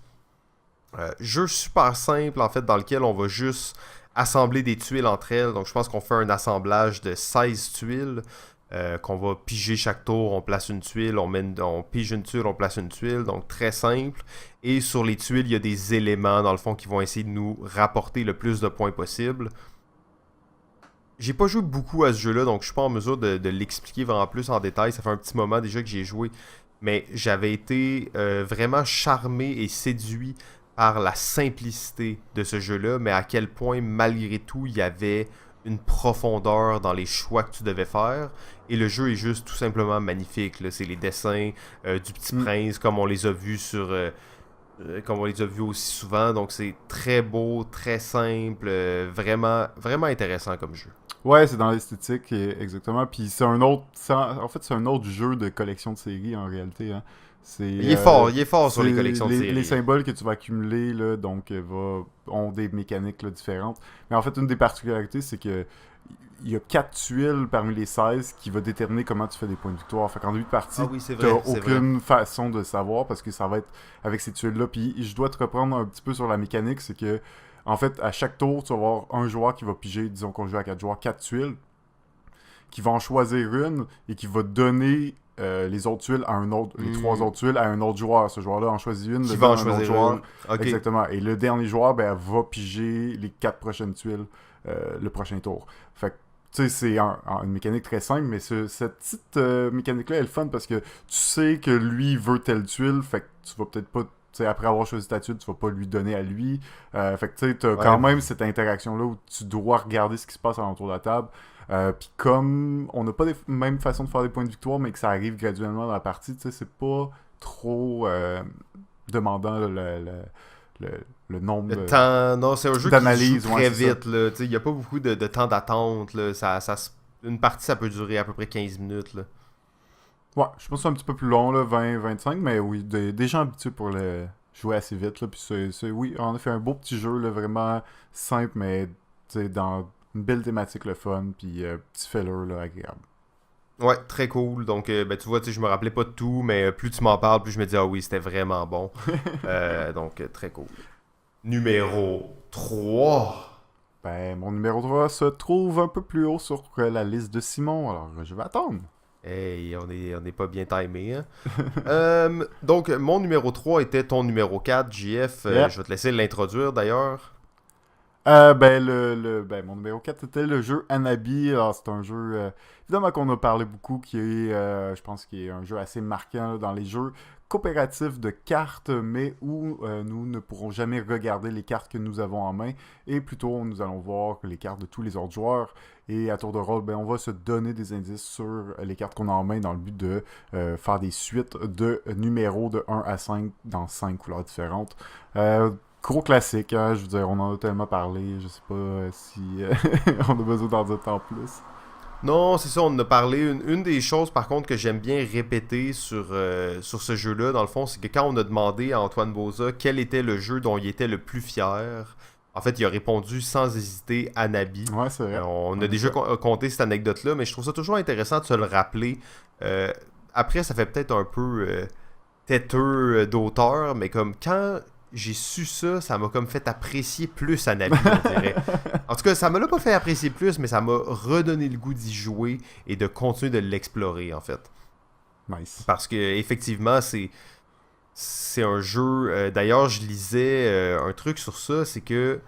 Jeu super simple, en fait, dans lequel on va juste assembler des tuiles entre elles. Donc, je pense qu'on fait un assemblage de 16 tuiles. Qu'on va piger chaque tour, on place une tuile, on pige une tuile, on place une tuile, donc très simple. Et sur les tuiles, il y a des éléments, dans le fond, qui vont essayer de nous rapporter le plus de points possible. J'ai pas joué beaucoup à ce jeu-là, donc je suis pas en mesure de l'expliquer vraiment plus en détail. Ça fait un petit moment déjà que j'y ai joué, mais j'avais été vraiment charmé et séduit par la simplicité de ce jeu-là, mais à quel point, malgré tout, il y avait une profondeur dans les choix que tu devais faire. Et le jeu est juste tout simplement magnifique. Là. C'est les dessins du Petit Prince, comme on les a vus comme on les a vus aussi souvent. Donc c'est très beau, très simple, vraiment, vraiment intéressant comme jeu. Ouais, c'est dans l'esthétique, exactement. Puis c'est en fait, c'est un autre jeu de collection de séries en réalité. Hein. Il est fort sur les collections de séries. Les symboles que tu vas accumuler, là, donc, ont des mécaniques là, différentes. Mais en fait, une des particularités, c'est que il y a 4 tuiles parmi les 16 qui va déterminer comment tu fais des points de victoire. Fait qu'en début de partie, Oui, t'as aucune façon de savoir parce que ça va être avec ces tuiles-là. Puis je dois te reprendre un petit peu sur la mécanique, c'est que en fait, à chaque tour, tu vas avoir un joueur qui va piger, disons qu'on joue à 4 joueurs, 4 tuiles, qui va en choisir une et qui va donner les autres tuiles à un autre, les 3 autres tuiles à un autre joueur. Ce joueur-là en choisit une, qui le va en donne à un autre choisir joueur. une. Okay. Exactement. Et le dernier joueur, ben, va piger les 4 prochaines tuiles le prochain tour. Fait que tu sais, c'est une mécanique très simple, mais cette petite mécanique-là, elle est fun parce que tu sais que lui veut telle tuile, fait que tu vas peut-être pas, tu sais, après avoir choisi ta tuile, tu vas pas lui donner à lui. Fait que tu sais, t'as quand même cette interaction-là où tu dois regarder ce qui se passe alentour de la table. Puis comme on n'a pas les mêmes façons de faire des points de victoire, mais que ça arrive graduellement dans la partie, tu sais, c'est pas trop demandant le nombre le temps, non, c'est un jeu qui joue très vite. Il n'y a pas beaucoup de temps d'attente. Là. Une partie, ça peut durer à peu près 15 minutes. Là. Ouais, je pense que c'est un petit peu plus long, là, 20-25, mais oui, des gens habitués pour le jouer assez vite. Là, puis oui, on a fait un beau petit jeu, là, vraiment simple, mais dans une belle thématique, le fun, puis petit filler là, agréable. Ouais, très cool. Donc, ben, tu vois, je me rappelais pas de tout, mais plus tu m'en parles, plus je me dis, ah oui, c'était vraiment bon. Donc, très cool. Numéro 3. Ben, mon numéro 3 se trouve un peu plus haut sur la liste de Simon, alors je vais attendre. Hey, on est pas bien timé, hein? Donc, mon numéro 3 était ton numéro 4, JF. Yeah. Je vais te laisser l'introduire, d'ailleurs. Ben, mon numéro 4 était le jeu Anabi. Alors, c'est un jeu, évidemment, qu'on a parlé beaucoup, qui est, je pense, qui est un jeu assez marquant là, dans les jeux coopératifs de cartes, mais où nous ne pourrons jamais regarder les cartes que nous avons en main, et plutôt, nous allons voir les cartes de tous les autres joueurs, et à tour de rôle, ben, on va se donner des indices sur les cartes qu'on a en main dans le but de faire des suites de numéros de 1 à 5 dans 5 couleurs différentes. Gros classique, hein, je veux dire, on en a tellement parlé, je sais pas si on a besoin d'en dire tant plus. Non, c'est ça, on en a parlé. Une des choses, par contre, que j'aime bien répéter sur ce jeu-là, dans le fond, c'est que quand on a demandé à Antoine Boza quel était le jeu dont il était le plus fier, en fait, il a répondu sans hésiter Anabi. Ouais, c'est vrai. On a déjà compté cette anecdote-là, mais je trouve ça toujours intéressant de se le rappeler. Après, ça fait peut-être un peu têteux d'auteur, mais comme quand j'ai su ça, ça m'a comme fait apprécier plus Anabi, on dirait. En tout cas, ça me l'a pas fait apprécier plus, mais ça m'a redonné le goût d'y jouer et de continuer de l'explorer, en fait. Nice. Parce que effectivement, c'est un jeu... D'ailleurs, je lisais un truc sur ça, c'est que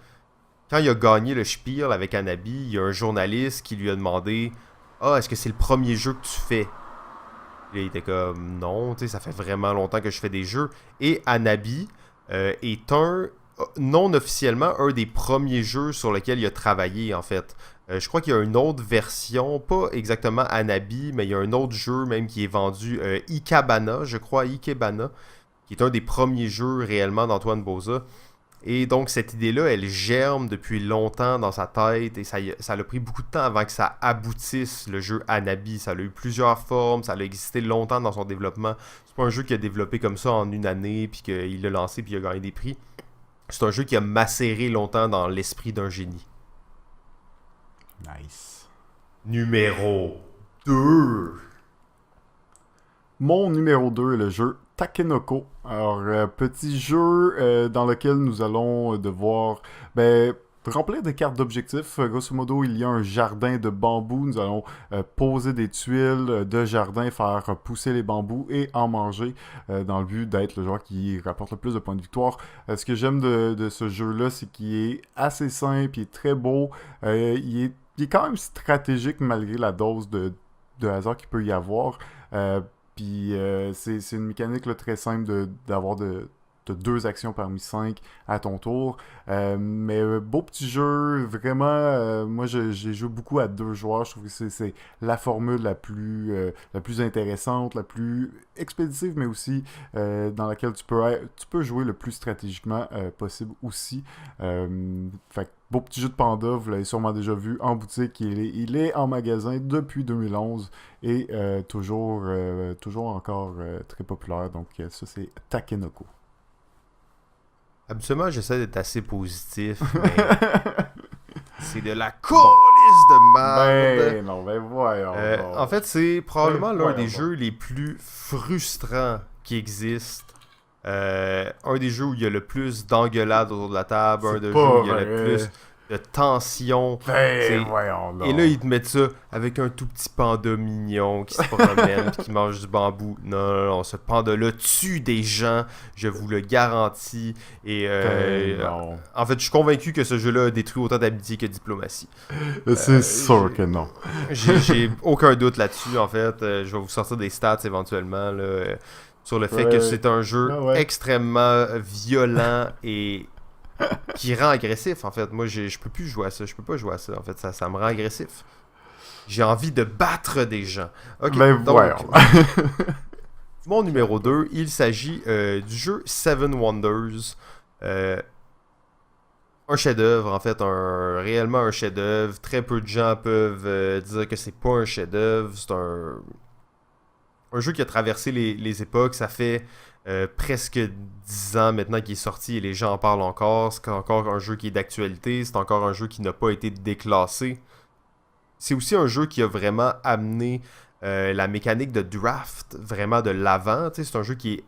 quand il a gagné le Spiel avec Anabi, il y a un journaliste qui lui a demandé « Ah, est-ce que c'est le premier jeu que tu fais? » Et il était comme « Non, tu sais, ça fait vraiment longtemps que je fais des jeux. » Et Anabi est non officiellement, un des premiers jeux sur lesquels il a travaillé, en fait. Je crois qu'il y a une autre version, pas exactement Anabi, mais il y a un autre jeu même qui est vendu, Ikebana, je crois, Ikebana, qui est un des premiers jeux réellement d'Antoine Boza. Et donc, cette idée-là, elle germe depuis longtemps dans sa tête et ça a pris beaucoup de temps avant que ça aboutisse, le jeu Hanabi. Ça a eu plusieurs formes, ça a existé longtemps dans son développement. C'est pas un jeu qui a développé comme ça en une année, puis qu'il l'a lancé, puis il a gagné des prix. C'est un jeu qui a macéré longtemps dans l'esprit d'un génie. Nice. Numéro 2. Mon numéro 2 est le jeu Takenoko. Alors, petit jeu dans lequel nous allons devoir remplir des cartes d'objectifs. Grosso modo, il y a un jardin de bambous. Nous allons poser des tuiles de jardin, faire pousser les bambous et en manger dans le but d'être le joueur qui rapporte le plus de points de victoire. Ce que j'aime de ce jeu-là, c'est qu'il est assez simple, il est très beau, il est quand même stratégique malgré la dose de hasard qu'il peut y avoir. Puis c'est une mécanique là, très simple d'avoir de 2 actions parmi 5 à ton tour. Mais beau petit jeu, vraiment, moi j'ai joué beaucoup à 2 joueurs. Je trouve que c'est la formule la plus intéressante, la plus expéditive, mais aussi dans laquelle tu peux jouer le plus stratégiquement possible aussi. Fait que beau petit jeu de panda, vous l'avez sûrement déjà vu en boutique. Il est en magasin depuis 2011 et toujours encore très populaire. Donc ça c'est Takenoko. Habituellement, j'essaie d'être assez positif, mais c'est de la colisse de merde. Non, voyons. En fait, c'est probablement l'un des voyons jeux les plus frustrants qui existent. Un des jeux où il y a le plus d'engueulades autour de la table, un des jeux où il y a le plus de tension. Voyons donc. Et là, ils te mettent ça avec un tout petit panda mignon qui se promène et qui mange du bambou. Non, ce panda-là tue des gens, je vous le garantis. Et en fait, je suis convaincu que ce jeu-là a détruit autant d'amitié que de diplomatie. C'est sûr que non. J'ai aucun doute là-dessus, en fait. Je vais vous sortir des stats éventuellement là, sur le fait que c'est un jeu extrêmement violent et qui rend agressif, en fait. Moi, je peux plus jouer à ça. Je peux pas jouer à ça, en fait. Ça me rend agressif. J'ai envie de battre des gens. Ok, donc, mon numéro 2, il s'agit du jeu Seven Wonders. Un chef-d'œuvre, en fait. Réellement un chef-d'œuvre. Très peu de gens peuvent dire que c'est pas un chef-d'œuvre. C'est un jeu qui a traversé les époques. Ça fait presque 10 ans maintenant qu'il est sorti et les gens en parlent encore. C'est encore un jeu qui est d'actualité. C'est encore un jeu qui n'a pas été déclassé. C'est aussi un jeu qui a vraiment amené la mécanique de draft vraiment de l'avant. C'est un jeu qui est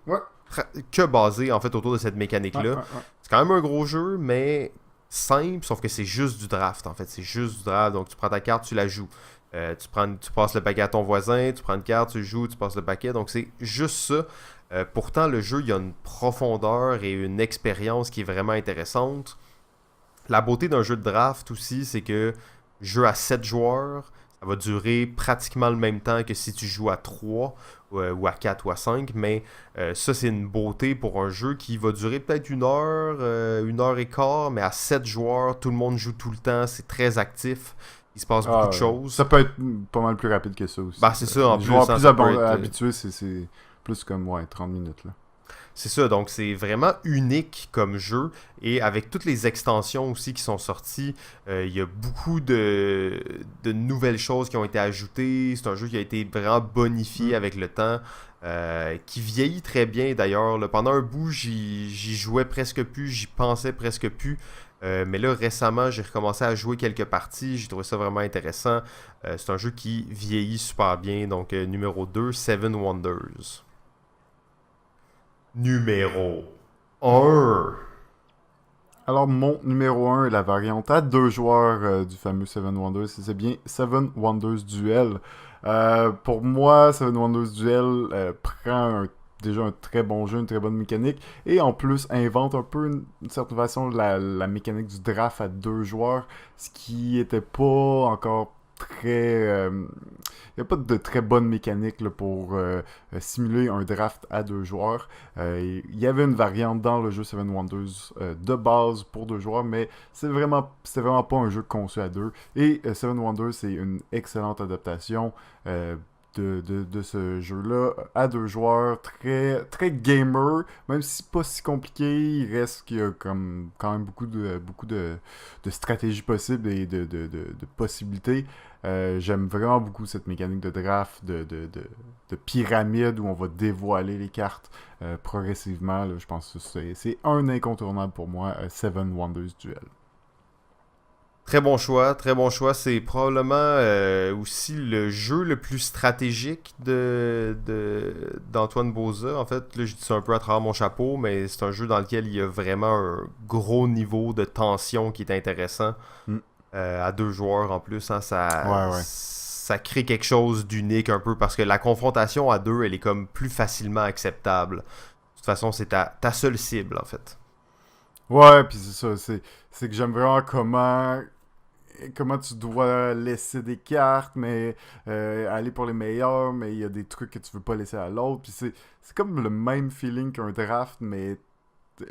que basé en fait autour de cette mécanique-là. C'est quand même un gros jeu, mais simple, sauf que c'est juste du draft en fait. C'est juste du draft. Donc tu prends ta carte, tu la joues. Tu passes le paquet à ton voisin, tu prends une carte, tu joues, tu passes le paquet. Donc c'est juste ça. Pourtant, le jeu, il y a une profondeur et une expérience qui est vraiment intéressante. La beauté d'un jeu de draft aussi, c'est que jeu à 7 joueurs, ça va durer pratiquement le même temps que si tu joues à 3 ou à 4 ou à 5. Mais ça, c'est une beauté pour un jeu qui va durer peut-être 1 heure et quart, mais à 7 joueurs, tout le monde joue tout le temps, c'est très actif. Il se passe beaucoup de choses. Ça peut être pas mal plus rapide que ça aussi. C'est ça, en plus. Les joueurs plus habitués, c'est plus comme 30 minutes. Là. C'est ça, donc c'est vraiment unique comme jeu. Et avec toutes les extensions aussi qui sont sorties, il y a beaucoup de nouvelles choses qui ont été ajoutées. C'est un jeu qui a été vraiment bonifié avec le temps. Qui vieillit très bien d'ailleurs. Pendant un bout, j'y jouais presque plus, j'y pensais presque plus. Mais là, récemment, j'ai recommencé à jouer quelques parties. J'ai trouvé ça vraiment intéressant. C'est un jeu qui vieillit super bien. Donc, numéro 2, Seven Wonders. Numéro 1. Alors, mon numéro 1 est la variante à 2 joueurs du fameux Seven Wonders. C'est bien Seven Wonders Duel. Pour moi, Seven Wonders Duel prend déjà un très bon jeu, une très bonne mécanique, et en plus invente un peu d'une certaine façon la mécanique du draft à 2 joueurs, ce qui était pas encore très... il n'y a pas de très bonne mécanique là, pour simuler un draft à 2 joueurs. Il y avait une variante dans le jeu Seven Wonders de base pour 2 joueurs, mais c'était vraiment pas un jeu conçu à 2. Et Seven Wonders, c'est une excellente adaptation de ce jeu-là à 2 joueurs, très gamer, même si pas si compliqué, il reste qu'il y a comme quand même beaucoup de stratégies possibles et de possibilités. J'aime vraiment beaucoup cette mécanique de draft, de pyramide où on va dévoiler les cartes progressivement. Là, je pense que c'est un incontournable pour moi, Seven Wonders Duel. Très bon choix, très bon choix. C'est probablement aussi le jeu le plus stratégique d'Antoine Bauza. En fait, là, je dis ça un peu à travers mon chapeau, mais c'est un jeu dans lequel il y a vraiment un gros niveau de tension qui est intéressant. Mm. À 2 joueurs en plus, hein, Ouais. ça crée quelque chose d'unique un peu parce que la confrontation à 2, elle est comme plus facilement acceptable. De toute façon, c'est ta seule cible en fait. Ouais, puis c'est ça, c'est que j'aime vraiment comment tu dois laisser des cartes, mais aller pour les meilleurs, mais il y a des trucs que tu veux pas laisser à l'autre. Puis c'est comme le même feeling qu'un draft, mais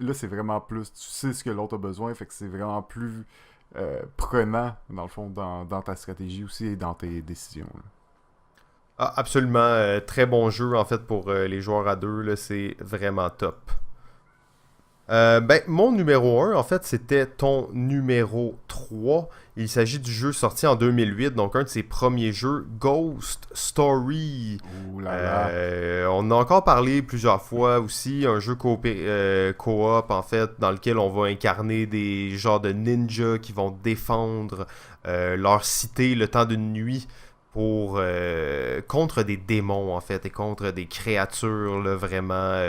là, c'est vraiment plus. Tu sais ce que l'autre a besoin, fait que c'est vraiment plus prenant, dans le fond, dans ta stratégie aussi et dans tes décisions. Là. Ah, absolument. Très bon jeu en fait pour les joueurs à 2. Là, c'est vraiment top. Ben, mon numéro 1, en fait, c'était ton numéro 3. Il s'agit du jeu sorti en 2008, donc un de ses premiers jeux, Ghost Story. Ouh là là. On en a encore parlé plusieurs fois aussi, un jeu coop, en fait, dans lequel on va incarner des genres de ninjas qui vont défendre leur cité le temps d'une nuit pour contre des démons en fait et contre des créatures là, vraiment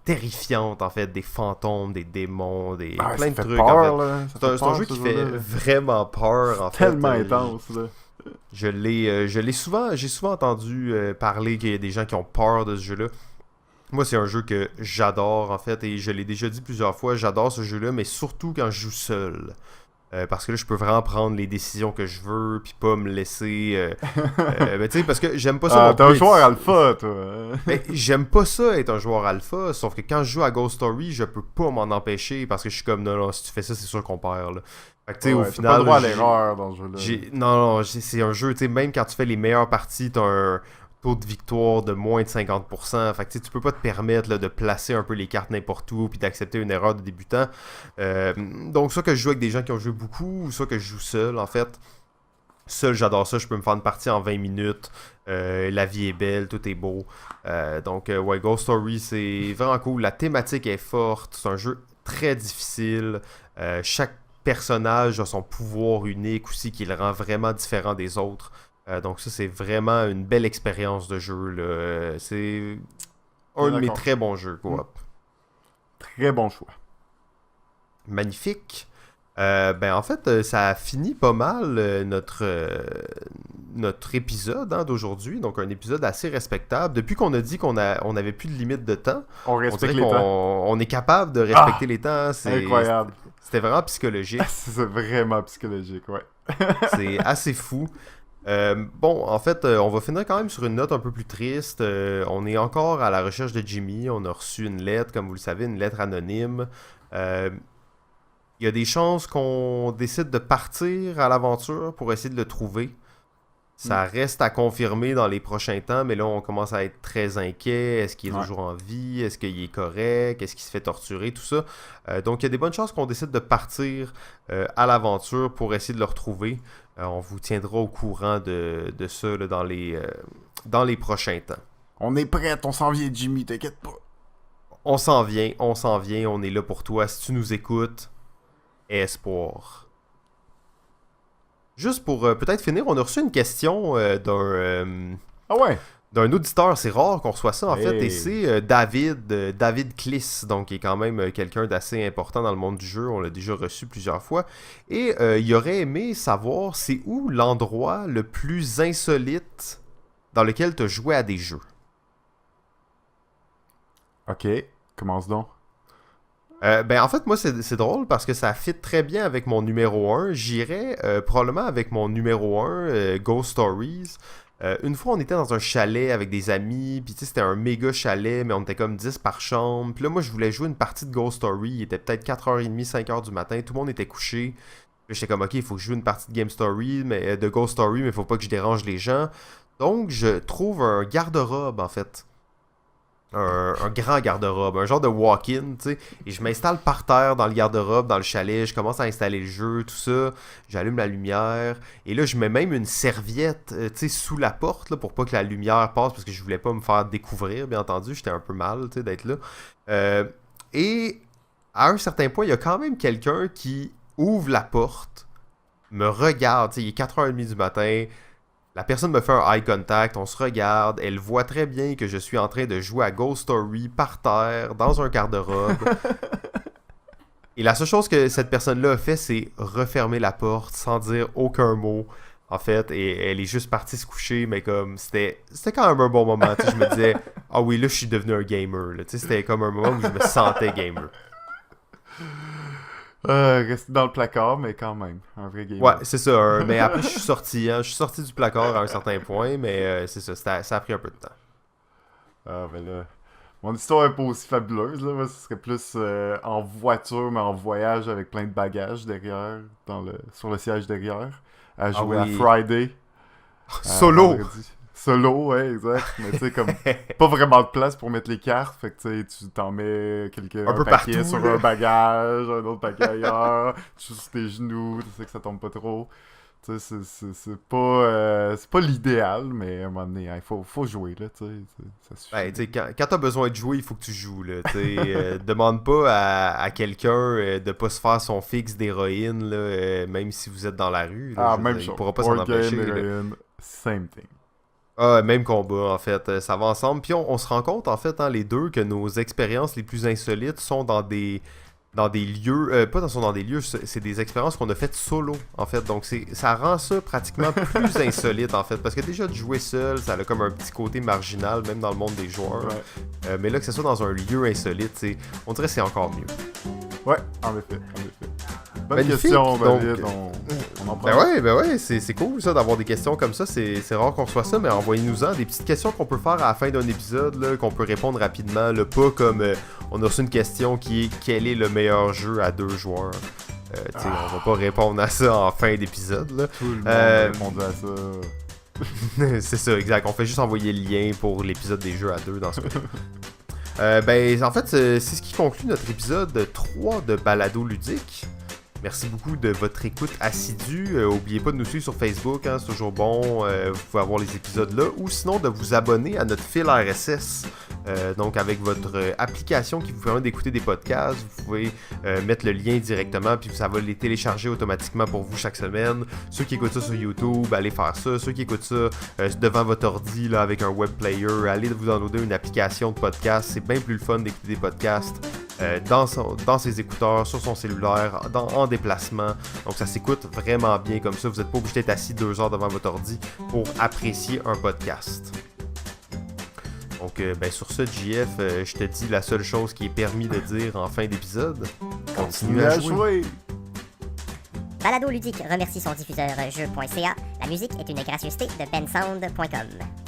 terrifiantes en fait, des fantômes, des démons, plein de trucs peur, en fait. là. C'est un jeu qui fait vraiment peur en fait. Tellement intense là. J'ai souvent entendu parler qu'il y a des gens qui ont peur de ce jeu-là. Moi, c'est un jeu que j'adore en fait et je l'ai déjà dit plusieurs fois, j'adore ce jeu-là, mais surtout quand je joue seul. Parce que là, je peux vraiment prendre les décisions que je veux, puis pas me laisser... ben, tu sais, parce que j'aime pas ça non T'es un plus. joueur alpha, toi. Ben, j'aime pas ça être un joueur alpha, sauf que quand je joue à Ghost Story, je peux pas m'en empêcher, parce que je suis comme, non, si tu fais ça, c'est sûr qu'on perd, là. Fait que, tu sais, au final... T'as pas le droit à l'erreur dans ce jeu-là. Non, c'est un jeu, tu sais, même quand tu fais les meilleures parties, t'as un taux de victoire de moins de 50%. Fait que tu peux pas te permettre là, de placer un peu les cartes n'importe où puis d'accepter une erreur de débutant. Donc soit que je joue avec des gens qui ont joué beaucoup, ou soit que je joue seul en fait. Seul, j'adore ça, je peux me faire une partie en 20 minutes. La vie est belle, tout est beau. Donc ouais, Ghost Story, c'est vraiment cool. La thématique est forte, c'est un jeu très difficile. Chaque personnage a son pouvoir unique aussi qui le rend vraiment différent des autres. Donc ça, c'est vraiment une belle expérience de jeu. Là. C'est un de mes très bons jeux coop. Très bon choix. Magnifique. Ben en fait, ça a fini pas mal notre épisode d'aujourd'hui. Donc un épisode assez respectable. Depuis qu'on a dit qu'on avait plus de limite de temps, on respecte les temps. On est capable de respecter les temps. C'est incroyable. C'était vraiment psychologique. C'est vraiment psychologique, ouais. C'est assez fou. Bon, en fait, on va finir quand même sur une note un peu plus triste. On est encore à la recherche de Jimmy. On a reçu une lettre, comme vous le savez, une lettre anonyme. Il y a des chances qu'on décide de partir à l'aventure pour essayer de le trouver. Ça reste à confirmer dans les prochains temps, mais là, on commence à être très inquiet. Est-ce qu'il est toujours en vie? Est-ce qu'il est correct? Est-ce qu'il se fait torturer? Tout ça. Donc, il y a des bonnes chances qu'on décide de partir à l'aventure pour essayer de le retrouver. On vous tiendra au courant de ça là, dans les prochains temps. On est prêt, on s'en vient, Jimmy, t'inquiète pas. On s'en vient, on est là pour toi. Si tu nous écoutes, espoir. Juste pour peut-être finir, on a reçu une question d'un auditeur. C'est rare qu'on reçoit ça en fait, et c'est David Kliss, donc qui est quand même quelqu'un d'assez important dans le monde du jeu. On l'a déjà reçu plusieurs fois. Et il aurait aimé savoir c'est où l'endroit le plus insolite dans lequel tu as joué à des jeux. Ok, commence donc. Ben en fait, moi, c'est drôle parce que ça fit très bien avec mon numéro 1. J'irais probablement avec mon numéro 1, Ghost Stories. Une fois, on était dans un chalet avec des amis, puis tu sais, c'était un méga chalet, mais on était comme 10 par chambre. Puis là, moi, je voulais jouer une partie de Ghost Story. Il était peut-être 4h30, 5h du matin. Tout le monde était couché. Puis j'étais comme, ok, il faut que je joue une partie de Game Story, de Ghost Story, mais il faut pas que je dérange les gens. Donc, je trouve un garde-robe, en fait. Un grand garde-robe, un genre de walk-in, tu sais. Et je m'installe par terre dans le garde-robe, dans le chalet. Je commence à installer le jeu, tout ça. J'allume la lumière. Et là, je mets même une serviette, tu sais, sous la porte, là, pour pas que la lumière passe, parce que je voulais pas me faire découvrir, bien entendu. J'étais un peu mal, tu sais, d'être là. Et à un certain point, il y a quand même quelqu'un qui ouvre la porte, me regarde, tu sais, il est 4h30 du matin. La personne me fait un eye contact, on se regarde, elle voit très bien que je suis en train de jouer à Ghost Story par terre, dans un garde-robe. Et la seule chose que cette personne-là a fait, c'est refermer la porte sans dire aucun mot, en fait, et elle est juste partie se coucher, mais comme, c'était quand même un bon moment, tu sais, je me disais, ah oui, là, je suis devenu un gamer, là, tu sais, c'était comme un moment où je me sentais gamer. Rester dans le placard, mais quand même, un vrai gamer. Ouais, c'est ça. Mais après, je suis sorti du placard à un certain point, mais c'est ça, ça a pris un peu de temps. Ah, ben là, mon histoire est pas aussi fabuleuse, là. Moi, ce serait plus en voiture, mais en voyage avec plein de bagages derrière, sur le siège derrière, à jouer à Friday. Solo! Vendredi. Solo, ouais, exact. Mais tu sais, comme, pas vraiment de place pour mettre les cartes. Fait que tu sais, tu t'en mets un paquet partout, sur là. un bagage, un autre paquet ailleurs, tu sur tes genoux, tu sais que ça tombe pas trop. Tu sais, c'est pas l'idéal, mais à un moment donné, il faut jouer, là, tu sais, ça suffit. Ben, tu sais, quand t'as besoin de jouer, il faut que tu joues, là, tu sais. Demande pas à quelqu'un de pas se faire son fixe d'héroïne, là, même si vous êtes dans la rue. Là, Même chose. chose. Il pourra pas s'en empêcher. Héroïne, same thing. Ah, même combat, en fait. Ça va ensemble. Puis on se rend compte, en fait, hein, les deux, que nos expériences les plus insolites sont dans des lieux... sont dans des lieux, c'est des expériences qu'on a faites solo, en fait. Donc, ça rend ça pratiquement plus insolite, en fait. Parce que déjà, de jouer seul, ça a comme un petit côté marginal, même dans le monde des joueurs. Ouais. Mais là, que ce soit dans un lieu insolite, on dirait que c'est encore mieux. Ouais, en effet. Bonne Magnifique, question, David. donc, on en prend. Ben ouais, c'est cool ça d'avoir des questions comme ça. C'est rare qu'on reçoit ça, mais envoyez-nous-en des petites questions qu'on peut faire à la fin d'un épisode, là, qu'on peut répondre rapidement. Là, pas comme on a reçu une question qui est quel est le meilleur jeu à 2 joueurs. On va pas répondre à ça en fin d'épisode. Là. Tout le monde a répondu à ça. C'est ça, exact. On fait juste envoyer le lien pour l'épisode des jeux à 2 dans ce cas. En fait, c'est ce qui conclut notre épisode 3 de Balado Ludique. Merci beaucoup de votre écoute assidue. N'oubliez pas de nous suivre sur Facebook, hein, c'est toujours bon. Vous pouvez avoir les épisodes là. Ou sinon de vous abonner à notre fil RSS. Donc avec votre application qui vous permet d'écouter des podcasts, vous pouvez mettre le lien directement, puis ça va les télécharger automatiquement pour vous chaque semaine. Ceux qui écoutent ça sur YouTube, allez faire ça. Ceux qui écoutent ça devant votre ordi là, avec un web player, allez vous downloader une application de podcast. C'est bien plus le fun d'écouter des podcasts dans ses écouteurs, sur son cellulaire, en déplacement. Donc ça s'écoute vraiment bien comme ça. Vous n'êtes pas obligé d'être assis 2 heures devant votre ordi pour apprécier un podcast. Donc, sur ce, JF, je te dis la seule chose qui est permis de dire en fin d'épisode. Continue à jouer. Balado Ludique remercie son diffuseur jeu.ca. La musique est une gracieuseté de bensound.com.